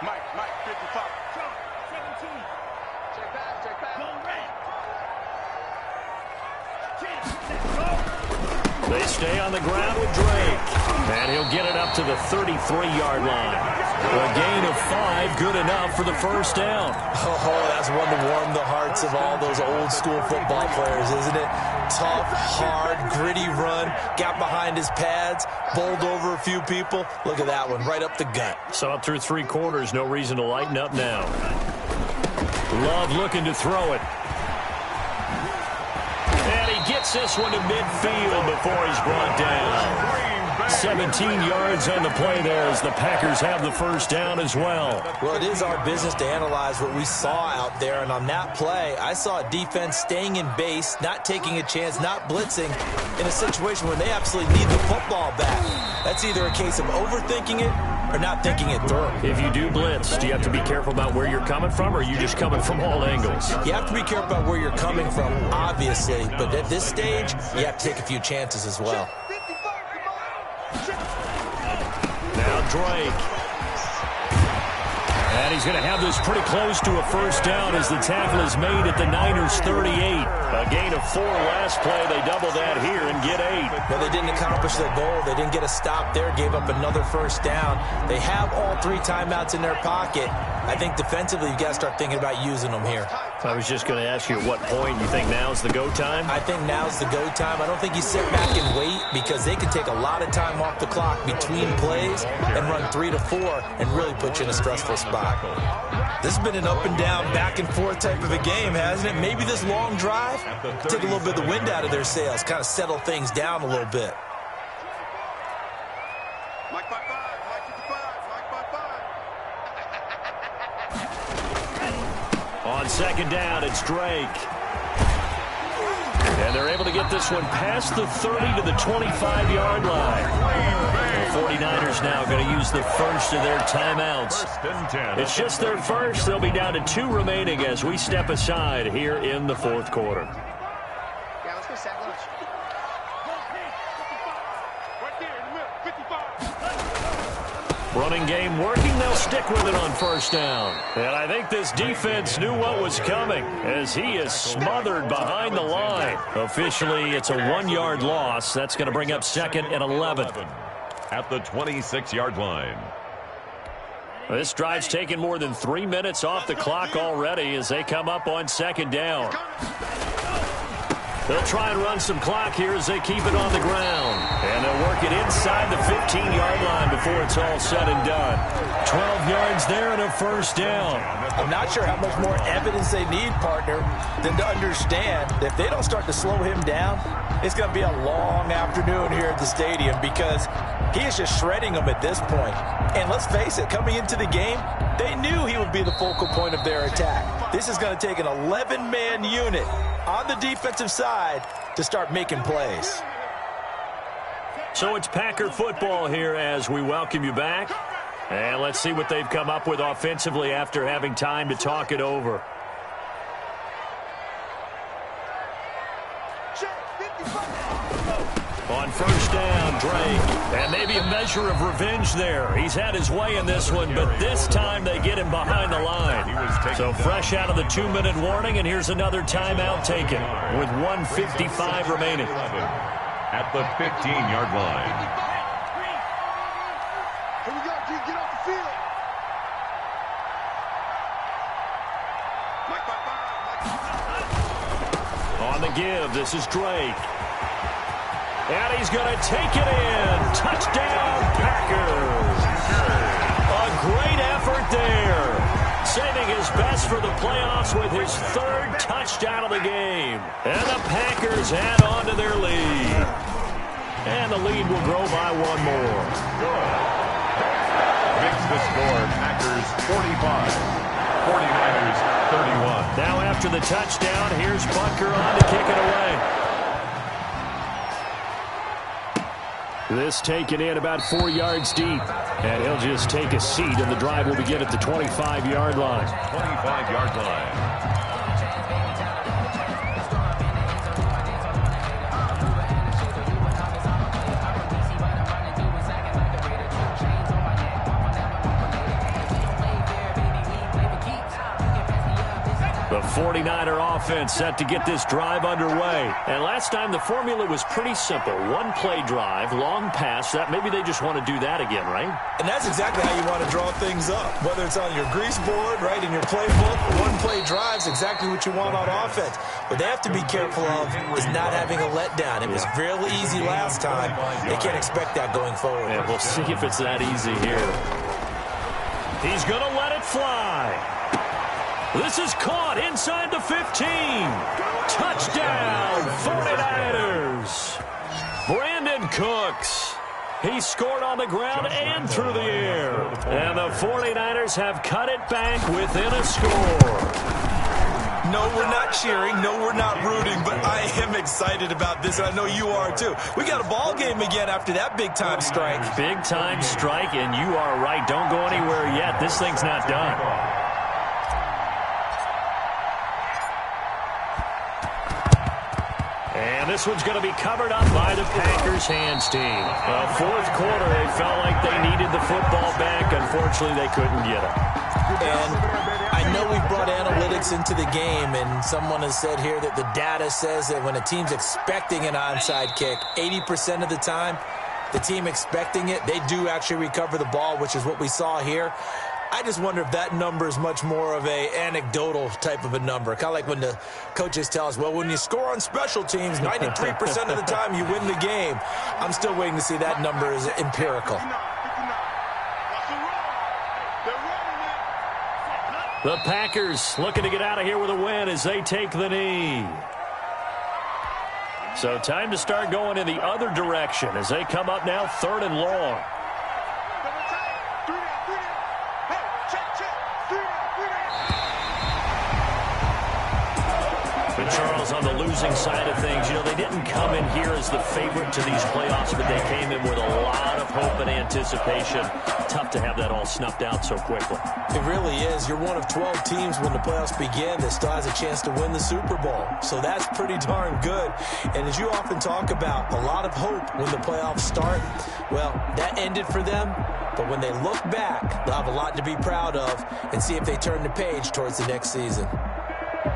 Mike 55. 17. Check back. They stay on the ground with Drake. And he'll get it up to the 33-yard line. A gain of 5, good enough for the 1st down. Oh, that's one to warm the hearts of all those old school football players, isn't it? Tough, hard, gritty run, got behind his pads, bowled over a few people. Look at that one, right up the gut. So up through 3 quarters, no reason to lighten up now. Love looking to throw it. And he gets this one to midfield before he's brought down. 17 yards on the play there as the Packers have the 1st down as well. Well, it is our business to analyze what we saw out there, and on that play, I saw a defense staying in base, not taking a chance, not blitzing in a situation where they absolutely need the football back. That's either a case of overthinking it or not thinking it through. If you do blitz, do you have to be careful about where you're coming from, or are you just coming from all angles? You have to be careful about where you're coming from, obviously, but at this stage, you have to take a few chances as well. Now Drake. And he's going to have this pretty close to a first down as the tackle is made at the Niners 38. A gain of 4 last play. They double that here and get 8. Well, they didn't accomplish their goal. They didn't get a stop there, gave up another first down. They have all 3 timeouts in their pocket. I think defensively you've got to start thinking about using them here. I was just going to ask you at what point you think now's the go time? I think now's the go time. I don't think you sit back and wait because they can take a lot of time off the clock between plays and run 3 to 4 and really put you in a stressful spot. This has been an up and down, back and forth type of a game, hasn't it? Maybe this long drive take a little bit of the wind out of their sails, kind of settle things down a little bit. Mike 5-5, Mike 55, Mike 5-5. On second down, it's Drake. And they're able to get this one past the 30 to the 25-yard line. The 49ers now going to use the first of their timeouts. It's just their first. They'll be down to 2 remaining as we step aside here in the fourth quarter. Yeah, let's go sack lunch. Right there in the middle, 55. Running game working. They'll stick with it on first down. And I think this defense knew what was coming as he is smothered behind the line. Officially, it's a 1-yard loss. That's going to bring up second and 11. At the 26-yard line. This drive's taken more than 3 minutes off the clock already as they come up on second down. They'll try and run some clock here as they keep it on the ground. And they'll work it inside the 15-yard line before it's all said and done. 12 yards there and a first down. I'm not sure how much more evidence they need, partner, than to understand that if they don't start to slow him down, it's going to be a long afternoon here at the stadium because he is just shredding them at this point. And let's face it, coming into the game, they knew he would be the focal point of their attack. This is going to take an 11-man unit on the defensive side to start making plays. So it's Packer football here as we welcome you back. And let's see what they've come up with offensively after having time to talk it over. On first down, Drake. And maybe a measure of revenge there. He's had his way in this one, but this time they get him behind the line. So fresh out of the 2-minute warning, and here's another timeout taken with 1:55 remaining. At the 15-yard line. Here we go, G, get off the field. Mike 5-5, On the give, this is Drake. And he's going to take it in. Touchdown, Packers. A great effort there. Saving his best for the playoffs with his 3rd touchdown of the game. And the Packers add on to their lead. And the lead will grow by 1 more. Makes the score Packers 45, 49ers 31. Now after the touchdown, here's Bunker on to kick it away. This taken in about 4 yards deep. And he'll just take a seat, and the drive will begin at the 25-yard line. 25-yard line. The 49er offense set to get this drive underway. And last time the formula was pretty simple. 1-play drive, long pass. That maybe they just want to do that again, right? And that's exactly how you want to draw things up. Whether it's on your grease board, right, in your playbook, 1-play drive's exactly what you want on offense. What they have to be careful of is not having a letdown. It was fairly easy last time. They can't expect that going forward. And we'll see if it's that easy here. He's going to let it fly. This is caught inside the 15. Touchdown, 49ers. Brandon Cooks. He scored on the ground and through the air. And the 49ers have cut it back within a score. No, we're not cheering. No, we're not rooting. But I am excited about this, and I know you are too. We got a ball game again after that big-time strike. Big-time strike, and you are right. Don't go anywhere yet. This thing's not done. And this one's going to be covered up by the Packers hands team. Fourth quarter, they felt like they needed the football back. Unfortunately, they couldn't get it. And I know we've brought analytics into the game, and someone has said here that the data says that when a team's expecting an onside kick, 80% of the time, the team expecting it, they do actually recover the ball, which is what we saw here. I just wonder if that number is much more of a anecdotal type of a number. Kind of like when the coaches tell us, well, when you score on special teams, 93% of the time you win the game. I'm still waiting to see that number is empirical. The Packers looking to get out of here with a win as they take the knee. So time to start going in the other direction as they come up now 3rd and long. But Charles, on the losing side of things, you know, they didn't come in here as the favorite to these playoffs, but they came in with a lot of hope and anticipation. Tough to have that all snuffed out so quickly. It really is. You're one of 12 teams when the playoffs begin that still has a chance to win the Super Bowl. So that's pretty darn good. And as you often talk about, a lot of hope when the playoffs start. Well, that ended for them. But when they look back, they'll have a lot to be proud of and see if they turn the page towards the next season.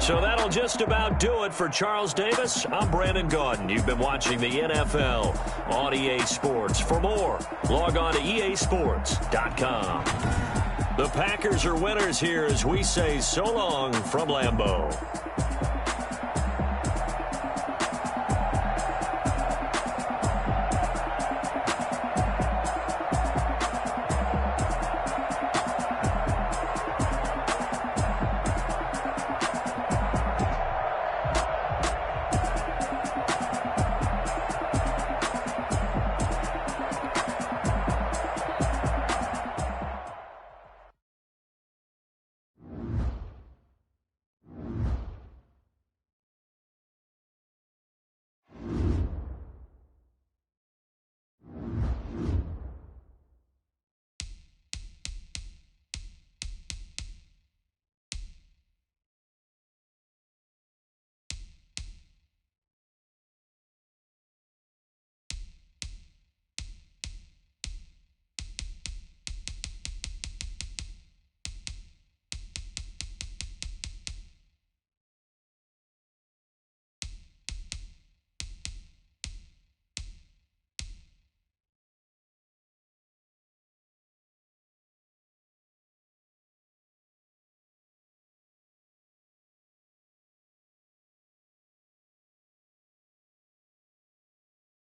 So that'll just about do it for Charles Davis. I'm Brandon Gaudin. You've been watching the NFL on EA Sports. For more, log on to easports.com. The Packers are winners here as we say so long from Lambeau.